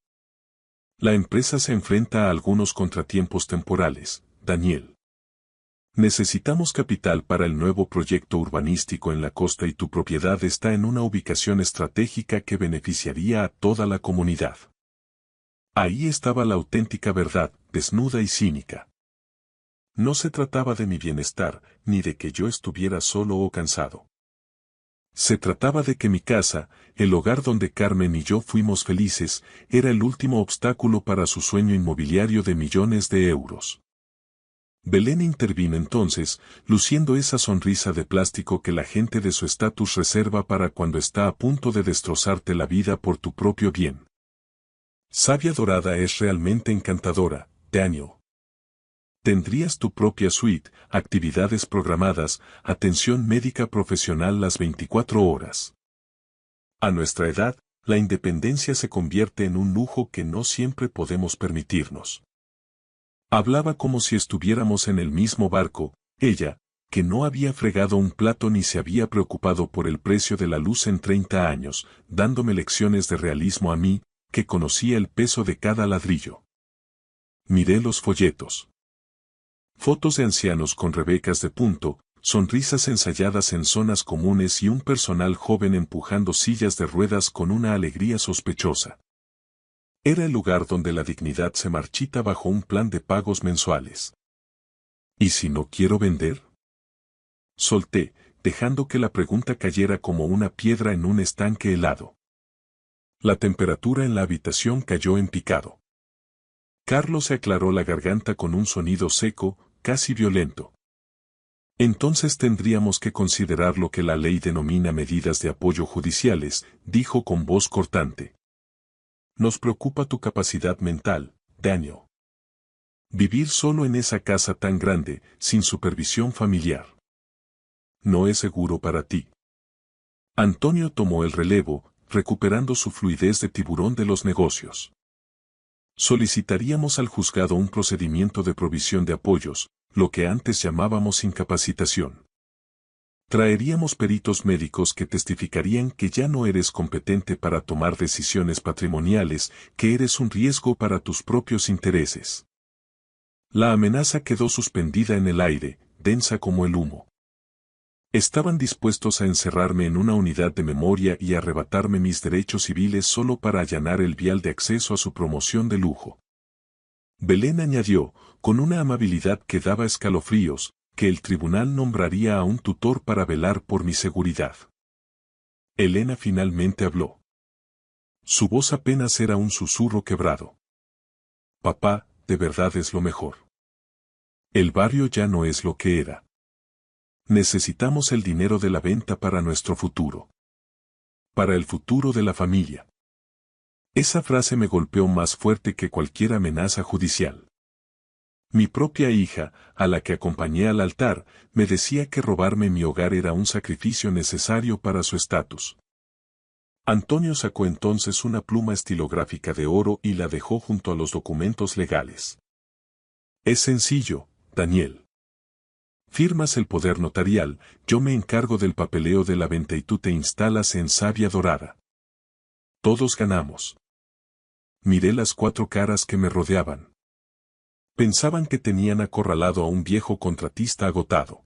La empresa se enfrenta a algunos contratiempos temporales, Daniel. Necesitamos capital para el nuevo proyecto urbanístico en la costa y tu propiedad está en una ubicación estratégica que beneficiaría a toda la comunidad. Ahí estaba la auténtica verdad, desnuda y cínica. No se trataba de mi bienestar, ni de que yo estuviera solo o cansado. Se trataba de que mi casa, el hogar donde Carmen y yo fuimos felices, era el último obstáculo para su sueño inmobiliario de millones de euros. Belén intervino entonces, luciendo esa sonrisa de plástico que la gente de su estatus reserva para cuando está a punto de destrozarte la vida por tu propio bien. Savia Dorada es realmente encantadora, Daniel. Tendrías tu propia suite, actividades programadas, atención médica profesional las 24 horas. A nuestra edad, la independencia se convierte en un lujo que no siempre podemos permitirnos. Hablaba como si estuviéramos en el mismo barco, ella, que no había fregado un plato ni se había preocupado por el precio de la luz en 30 años, dándome lecciones de realismo a mí, que conocía el peso de cada ladrillo. Miré los folletos. Fotos de ancianos con rebecas de punto, sonrisas ensayadas en zonas comunes y un personal joven empujando sillas de ruedas con una alegría sospechosa. Era el lugar donde la dignidad se marchita bajo un plan de pagos mensuales. ¿Y si no quiero vender? Solté, dejando que la pregunta cayera como una piedra en un estanque helado. La temperatura en la habitación cayó en picado. Carlos se aclaró la garganta con un sonido seco, casi violento. Entonces tendríamos que considerar lo que la ley denomina medidas de apoyo judiciales, dijo con voz cortante. Nos preocupa tu capacidad mental, Daniel. Vivir solo en esa casa tan grande, sin supervisión familiar. No es seguro para ti. Antonio tomó el relevo, recuperando su fluidez de tiburón de los negocios. Solicitaríamos al juzgado un procedimiento de provisión de apoyos, lo que antes llamábamos incapacitación. Traeríamos peritos médicos que testificarían que ya no eres competente para tomar decisiones patrimoniales, que eres un riesgo para tus propios intereses. La amenaza quedó suspendida en el aire, densa como el humo. Estaban dispuestos a encerrarme en una unidad de memoria y arrebatarme mis derechos civiles solo para allanar el vial de acceso a su promoción de lujo. Belén añadió, con una amabilidad que daba escalofríos, que el tribunal nombraría a un tutor para velar por mi seguridad. Elena finalmente habló. Su voz apenas era un susurro quebrado. Papá, de verdad es lo mejor. El barrio ya no es lo que era. Necesitamos el dinero de la venta para nuestro futuro. Para el futuro de la familia. Esa frase me golpeó más fuerte que cualquier amenaza judicial. Mi propia hija, a la que acompañé al altar, me decía que robarme mi hogar era un sacrificio necesario para su estatus. Antonio sacó entonces una pluma estilográfica de oro y la dejó junto a los documentos legales. Es sencillo, Daniel. Firmas el poder notarial, yo me encargo del papeleo de la venta y tú te instalas en Savia Dorada. Todos ganamos. Miré las 4 caras que me rodeaban. Pensaban que tenían acorralado a un viejo contratista agotado.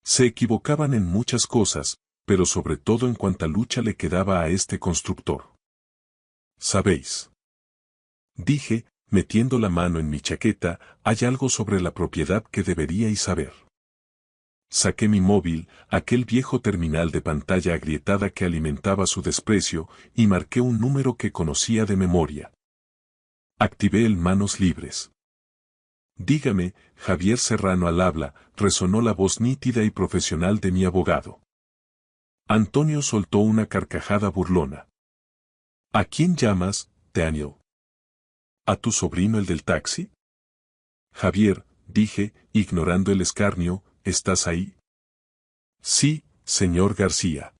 Se equivocaban en muchas cosas, pero sobre todo en cuánta lucha le quedaba a este constructor. ¿Sabéis? Dije, Metiendo la mano en mi chaqueta, hay algo sobre la propiedad que deberíais saber. Saqué mi móvil, aquel viejo terminal de pantalla agrietada que alimentaba su desprecio, y marqué un número que conocía de memoria. Activé el manos libres. Dígame, Javier Serrano al habla, resonó la voz nítida y profesional de mi abogado. Antonio soltó una carcajada burlona. ¿A quién llamas, Daniel? ¿A tu sobrino el del taxi? Javier, dije, ignorando el escarnio, ¿estás ahí? Sí, señor García.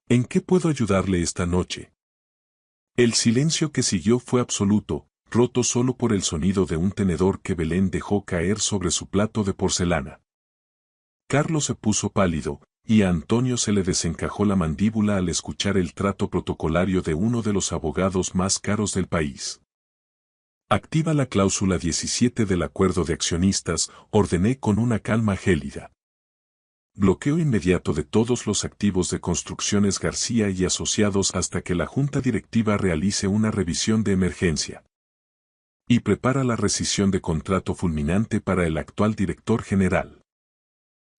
¿En qué puedo ayudarle esta noche? El silencio que siguió fue absoluto, roto solo por el sonido de un tenedor que Belén dejó caer sobre su plato de porcelana. Carlos se puso pálido, y a Antonio se le desencajó la mandíbula al escuchar el trato protocolario de uno de los abogados más caros del país. Activa la cláusula 17 del acuerdo de accionistas, ordené con una calma gélida. Bloqueo inmediato de todos los activos de Construcciones García y Asociados hasta que la Junta Directiva realice una revisión de emergencia. Y prepara la rescisión de contrato fulminante para el actual director general.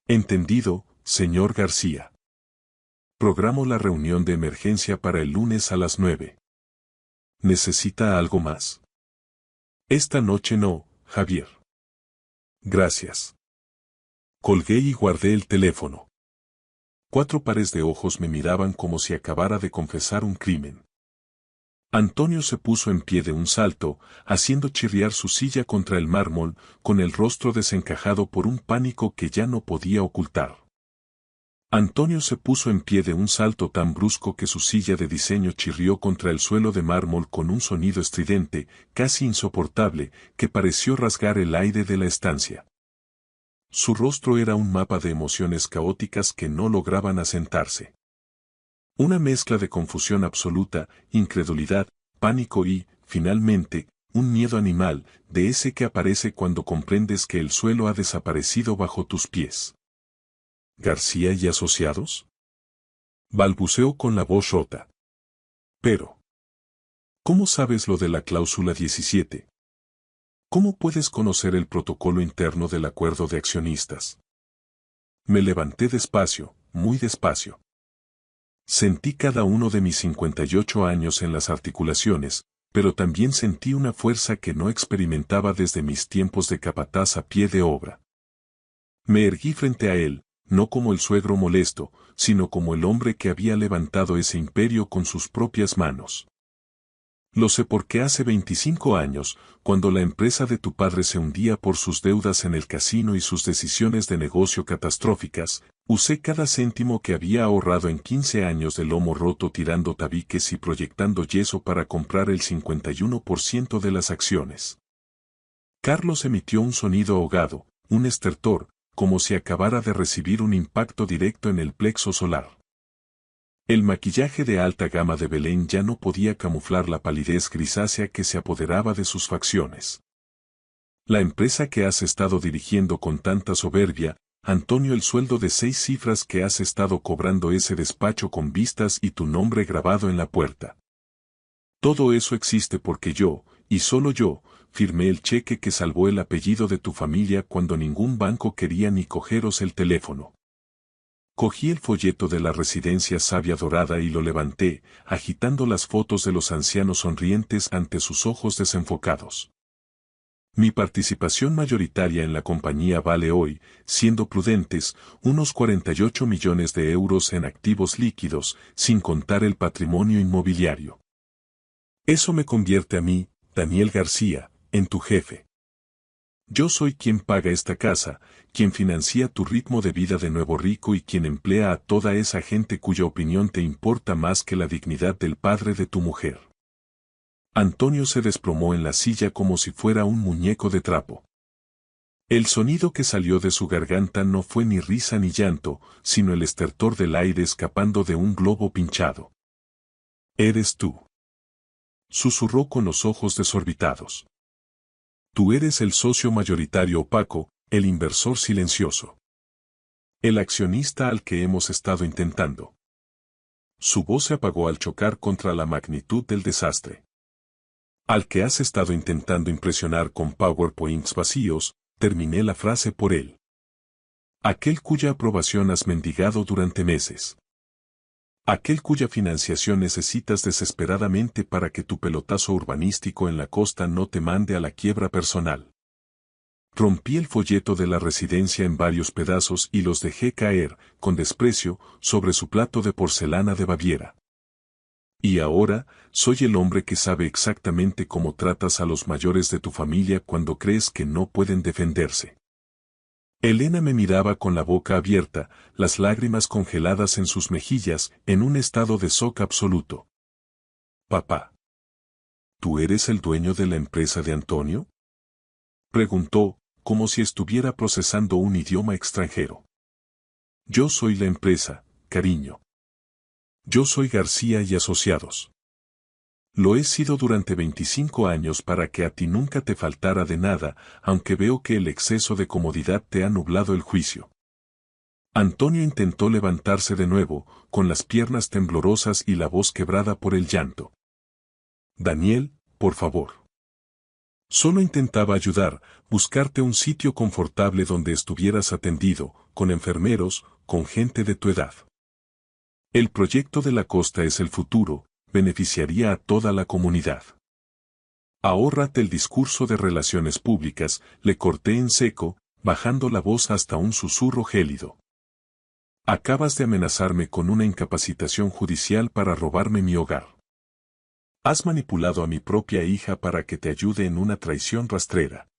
Entendido, señor García. Programo la reunión de emergencia para el lunes a las 9. ¿Necesita algo más? Esta noche no, Javier. Gracias. Colgué y guardé el teléfono. 4 pares de ojos me miraban como si acabara de confesar un crimen. Antonio se puso en pie de un salto, haciendo chirriar su silla contra el mármol, con el rostro desencajado por un pánico que ya no podía ocultar. Antonio se puso en pie de un salto tan brusco que su silla de diseño chirrió contra el suelo de mármol con un sonido estridente, casi insoportable, que pareció rasgar el aire de la estancia. Su rostro era un mapa de emociones caóticas que no lograban asentarse. Una mezcla de confusión absoluta, incredulidad, pánico y, finalmente, un miedo animal, de ese que aparece cuando comprendes que el suelo ha desaparecido bajo tus pies. ¿García y Asociados? Balbuceó con la voz rota. Pero, ¿cómo sabes lo de la cláusula 17? ¿Cómo puedes conocer el protocolo interno del acuerdo de accionistas? Me levanté despacio, muy despacio. Sentí cada uno de mis 58 años en las articulaciones, pero también sentí una fuerza que no experimentaba desde mis tiempos de capataz a pie de obra. Me erguí frente a él, no como el suegro molesto, sino como el hombre que había levantado ese imperio con sus propias manos. Lo sé porque hace 25 años, cuando la empresa de tu padre se hundía por sus deudas en el casino y sus decisiones de negocio catastróficas, usé cada céntimo que había ahorrado en 15 años de lomo roto tirando tabiques y proyectando yeso para comprar el 51% de las acciones. Carlos emitió un sonido ahogado, un estertor, como si acabara de recibir un impacto directo en el plexo solar. El maquillaje de alta gama de Belén ya no podía camuflar la palidez grisácea que se apoderaba de sus facciones. La empresa que has estado dirigiendo con tanta soberbia, Antonio, el sueldo de 6 cifras que has estado cobrando, ese despacho con vistas y tu nombre grabado en la puerta. Todo eso existe porque yo, y solo yo, firmé el cheque que salvó el apellido de tu familia cuando ningún banco quería ni cogeros el teléfono. Cogí el folleto de la residencia Savia Dorada y lo levanté, agitando las fotos de los ancianos sonrientes ante sus ojos desenfocados. Mi participación mayoritaria en la compañía vale hoy, siendo prudentes, unos 48 millones de euros en activos líquidos, sin contar el patrimonio inmobiliario. Eso me convierte a mí, Daniel García, en tu jefe. Yo soy quien paga esta casa, quien financia tu ritmo de vida de nuevo rico y quien emplea a toda esa gente cuya opinión te importa más que la dignidad del padre de tu mujer. Antonio se desplomó en la silla como si fuera un muñeco de trapo. El sonido que salió de su garganta no fue ni risa ni llanto, sino el estertor del aire escapando de un globo pinchado. Eres tú. Susurró con los ojos desorbitados. Tú eres el socio mayoritario opaco, el inversor silencioso. El accionista al que hemos estado intentando. Su voz se apagó al chocar contra la magnitud del desastre. Al que has estado intentando impresionar con PowerPoints vacíos, terminé la frase por él. Aquel cuya aprobación has mendigado durante meses. Aquel cuya financiación necesitas desesperadamente para que tu pelotazo urbanístico en la costa no te mande a la quiebra personal. Rompí el folleto de la residencia en varios pedazos y los dejé caer, con desprecio, sobre su plato de porcelana de Baviera. Y ahora, soy el hombre que sabe exactamente cómo tratas a los mayores de tu familia cuando crees que no pueden defenderse. Elena me miraba con la boca abierta, las lágrimas congeladas en sus mejillas, en un estado de shock absoluto. Papá. ¿Tú eres el dueño de la empresa de Antonio? Preguntó, como si estuviera procesando un idioma extranjero. Yo soy la empresa, cariño. Yo soy García y Asociados. Lo he sido durante 25 años para que a ti nunca te faltara de nada, aunque veo que el exceso de comodidad te ha nublado el juicio. Antonio intentó levantarse de nuevo, con las piernas temblorosas y la voz quebrada por el llanto. Daniel, por favor. Solo intentaba ayudar, buscarte un sitio confortable donde estuvieras atendido, con enfermeros, con gente de tu edad. El proyecto de la costa es el futuro, beneficiaría a toda la comunidad. Ahórrate el discurso de relaciones públicas, le corté en seco, bajando la voz hasta un susurro gélido. Acabas de amenazarme con una incapacitación judicial para robarme mi hogar. Has manipulado a mi propia hija para que te ayude en una traición rastrera.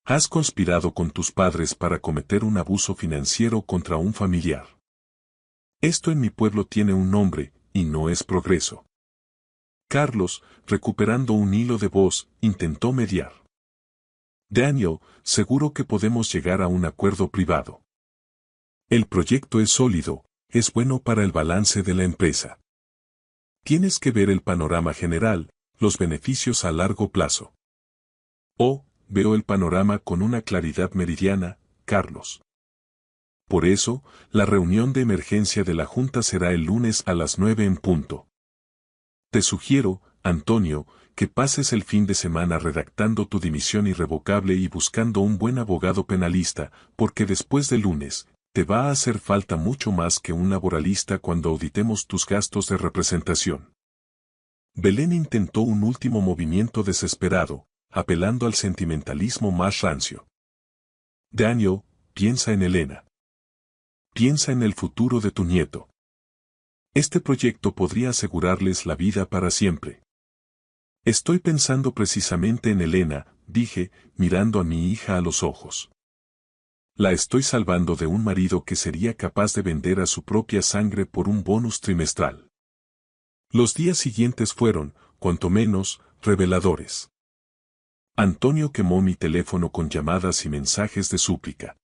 Has conspirado con tus padres para cometer un abuso financiero contra un familiar. Esto en mi pueblo tiene un nombre, y no es progreso. Carlos, recuperando un hilo de voz, intentó mediar. Daniel, seguro que podemos llegar a un acuerdo privado. El proyecto es sólido, es bueno para el balance de la empresa. Tienes que ver el panorama general, los beneficios a largo plazo. Oh, veo el panorama con una claridad meridiana, Carlos. Por eso, la reunión de emergencia de la Junta será el lunes a las 9 en punto. Te sugiero, Antonio, que pases el fin de semana redactando tu dimisión irrevocable y buscando un buen abogado penalista, porque después del lunes, te va a hacer falta mucho más que un laboralista cuando auditemos tus gastos de representación. Belén intentó un último movimiento desesperado, apelando al sentimentalismo más rancio. Daniel, piensa en Elena. Piensa en el futuro de tu nieto. Este proyecto podría asegurarles la vida para siempre. Estoy pensando precisamente en Elena, dije, mirando a mi hija a los ojos. La estoy salvando de un marido que sería capaz de vender a su propia sangre por un bonus trimestral. Los días siguientes fueron, cuanto menos, reveladores. Antonio quemó mi teléfono con llamadas y mensajes de súplica.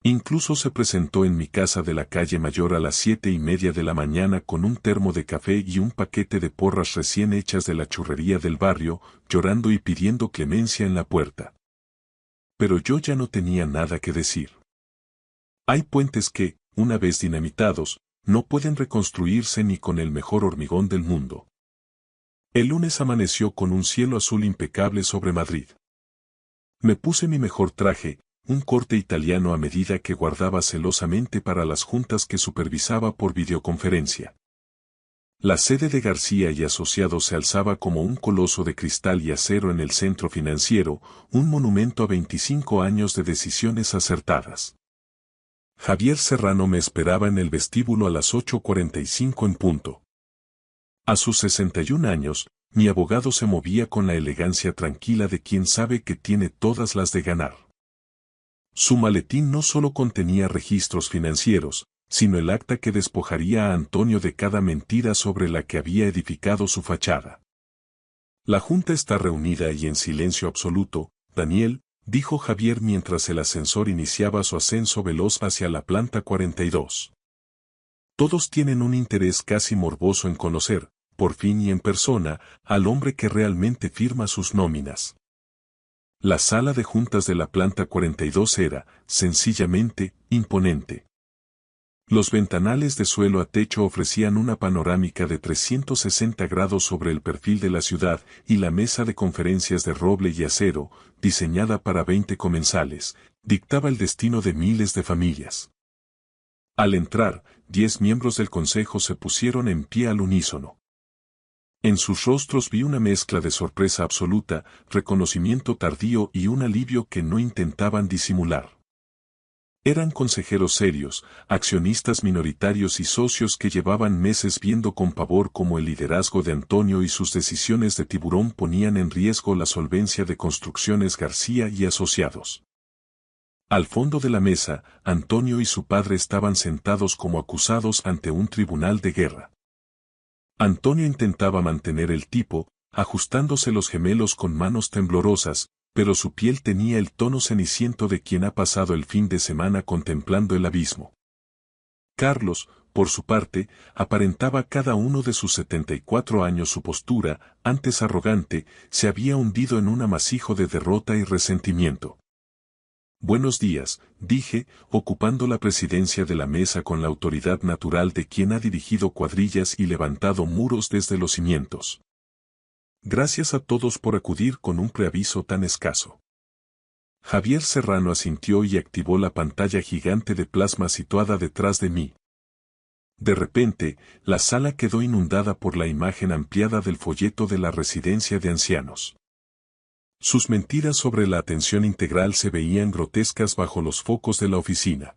Incluso se presentó en mi casa de la calle Mayor a las 7:30 de la mañana con un termo de café y un paquete de porras recién hechas de la churrería del barrio, llorando y pidiendo clemencia en la puerta. Pero yo ya no tenía nada que decir. Hay puentes que, una vez dinamitados, no pueden reconstruirse ni con el mejor hormigón del mundo. El lunes amaneció con un cielo azul impecable sobre Madrid. Me puse mi mejor traje, un corte italiano a medida que guardaba celosamente para las juntas que supervisaba por videoconferencia. La sede de García y Asociados se alzaba como un coloso de cristal y acero en el centro financiero, un monumento a 25 años de decisiones acertadas. Javier Serrano me esperaba en el vestíbulo a las 8:45 en punto. A sus 61 años, mi abogado se movía con la elegancia tranquila de quien sabe que tiene todas las de ganar. Su maletín no solo contenía registros financieros, sino el acta que despojaría a Antonio de cada mentira sobre la que había edificado su fachada. La junta está reunida y en silencio absoluto, Daniel, dijo Javier mientras el ascensor iniciaba su ascenso veloz hacia la planta 42. Todos tienen un interés casi morboso en conocer, por fin y en persona, al hombre que realmente firma sus nóminas. La sala de juntas de la planta 42 era, sencillamente, imponente. Los ventanales de suelo a techo ofrecían una panorámica de 360 grados sobre el perfil de la ciudad y la mesa de conferencias de roble y acero, diseñada para 20 comensales, dictaba el destino de miles de familias. Al entrar, 10 miembros del consejo se pusieron en pie al unísono. En sus rostros vi una mezcla de sorpresa absoluta, reconocimiento tardío y un alivio que no intentaban disimular. Eran consejeros serios, accionistas minoritarios y socios que llevaban meses viendo con pavor cómo el liderazgo de Antonio y sus decisiones de tiburón ponían en riesgo la solvencia de Construcciones García y Asociados. Al fondo de la mesa, Antonio y su padre estaban sentados como acusados ante un tribunal de guerra. Antonio intentaba mantener el tipo, ajustándose los gemelos con manos temblorosas, pero su piel tenía el tono ceniciento de quien ha pasado el fin de semana contemplando el abismo. Carlos, por su parte, aparentaba cada uno de sus 74 años su postura, antes arrogante, se había hundido en un amasijo de derrota y resentimiento. Buenos días, dije, ocupando la presidencia de la mesa con la autoridad natural de quien ha dirigido cuadrillas y levantado muros desde los cimientos. Gracias a todos por acudir con un preaviso tan escaso. Javier Serrano asintió y activó la pantalla gigante de plasma situada detrás de mí. De repente, la sala quedó inundada por la imagen ampliada del folleto de la residencia de ancianos. Sus mentiras sobre la atención integral se veían grotescas bajo los focos de la oficina.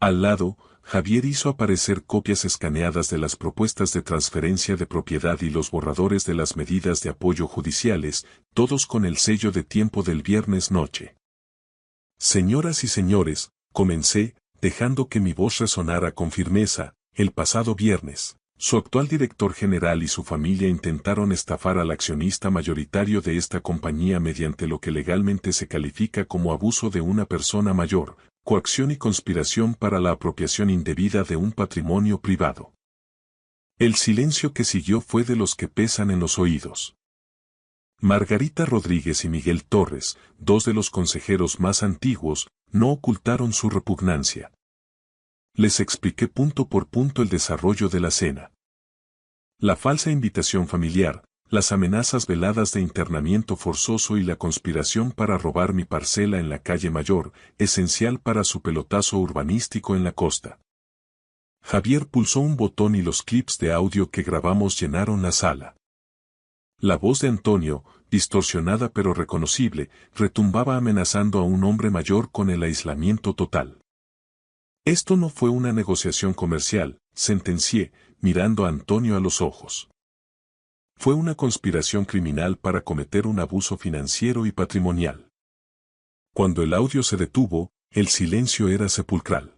Al lado, Javier hizo aparecer copias escaneadas de las propuestas de transferencia de propiedad y los borradores de las medidas de apoyo judiciales, todos con el sello de tiempo del viernes noche. Señoras y señores, comencé, dejando que mi voz resonara con firmeza, el pasado viernes. Su actual director general y su familia intentaron estafar al accionista mayoritario de esta compañía mediante lo que legalmente se califica como abuso de una persona mayor, coacción y conspiración para la apropiación indebida de un patrimonio privado. El silencio que siguió fue de los que pesan en los oídos. Margarita Rodríguez y Miguel Torres, dos de los consejeros más antiguos, no ocultaron su repugnancia. Les expliqué punto por punto el desarrollo de la cena. La falsa invitación familiar, las amenazas veladas de internamiento forzoso y la conspiración para robar mi parcela en la calle Mayor, esencial para su pelotazo urbanístico en la costa. Javier pulsó un botón y los clips de audio que grabamos llenaron la sala. La voz de Antonio, distorsionada pero reconocible, retumbaba amenazando a un hombre mayor con el aislamiento total. Esto no fue una negociación comercial, sentencié, mirando a Antonio a los ojos. Fue una conspiración criminal para cometer un abuso financiero y patrimonial. Cuando el audio se detuvo, el silencio era sepulcral.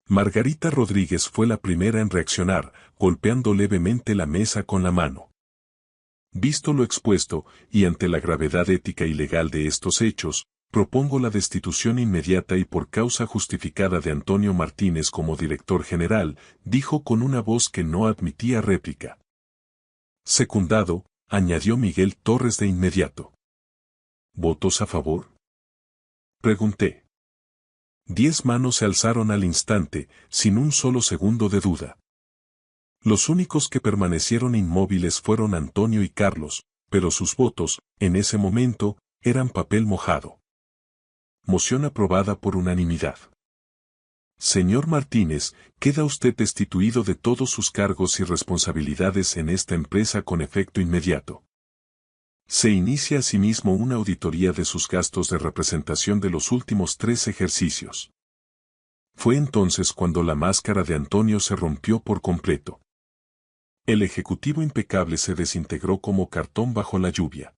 Margarita Rodríguez fue la primera en reaccionar, golpeando levemente la mesa con la mano. Visto lo expuesto, y ante la gravedad ética y legal de estos hechos, propongo la destitución inmediata y por causa justificada de Antonio Martínez como director general, dijo con una voz que no admitía réplica. Secundado, añadió Miguel Torres de inmediato. ¿Votos a favor? Pregunté. 10 manos se alzaron al instante, sin un solo segundo de duda. Los únicos que permanecieron inmóviles fueron Antonio y Carlos, pero sus votos, en ese momento, eran papel mojado. Moción aprobada por unanimidad. Señor Martínez, queda usted destituido de todos sus cargos y responsabilidades en esta empresa con efecto inmediato. Se inicia asimismo una auditoría de sus gastos de representación de los últimos 3 ejercicios. Fue entonces cuando la máscara de Antonio se rompió por completo. El ejecutivo impecable se desintegró como cartón bajo la lluvia.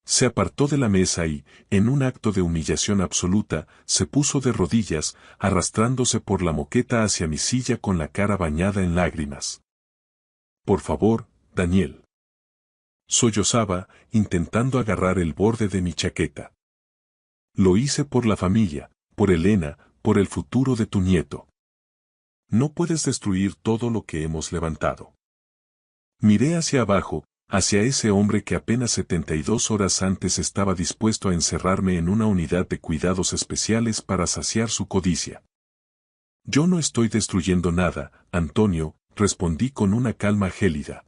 Se apartó de la mesa y, en un acto de humillación absoluta, se puso de rodillas, arrastrándose por la moqueta hacia mi silla con la cara bañada en lágrimas. Por favor, Daniel. Sollozaba, intentando agarrar el borde de mi chaqueta. Lo hice por la familia, por Elena, por el futuro de tu nieto. No puedes destruir todo lo que hemos levantado. Miré hacia abajo, hacia ese hombre que apenas 72 horas antes estaba dispuesto a encerrarme en una unidad de cuidados especiales para saciar su codicia. Yo no estoy destruyendo nada, Antonio, respondí con una calma gélida.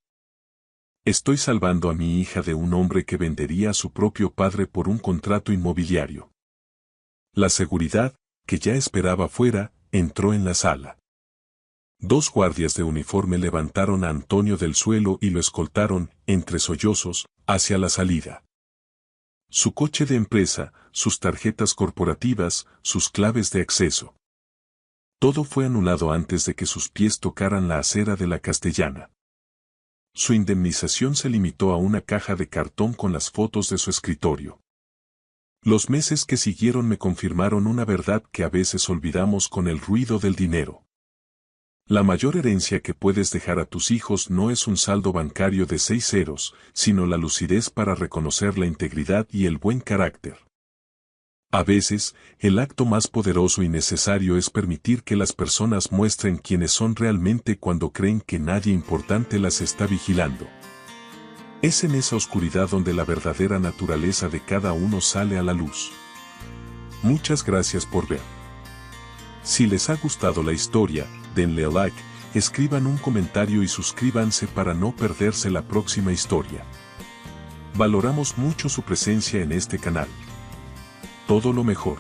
Estoy salvando a mi hija de un hombre que vendería a su propio padre por un contrato inmobiliario. La seguridad, que ya esperaba fuera, entró en la sala. 2 guardias de uniforme levantaron a Antonio del suelo y lo escoltaron, entre sollozos, hacia la salida. Su coche de empresa, sus tarjetas corporativas, sus claves de acceso. Todo fue anulado antes de que sus pies tocaran la acera de la Castellana. Su indemnización se limitó a una caja de cartón con las fotos de su escritorio. Los meses que siguieron me confirmaron una verdad que a veces olvidamos con el ruido del dinero. La mayor herencia que puedes dejar a tus hijos no es un saldo bancario de 6 ceros, sino la lucidez para reconocer la integridad y el buen carácter. A veces, el acto más poderoso y necesario es permitir que las personas muestren quiénes son realmente cuando creen que nadie importante las está vigilando. Es en esa oscuridad donde la verdadera naturaleza de cada uno sale a la luz. Muchas gracias por ver. Si les ha gustado la historia, denle a like, escriban un comentario y suscríbanse para no perderse la próxima historia. Valoramos mucho su presencia en este canal. Todo lo mejor.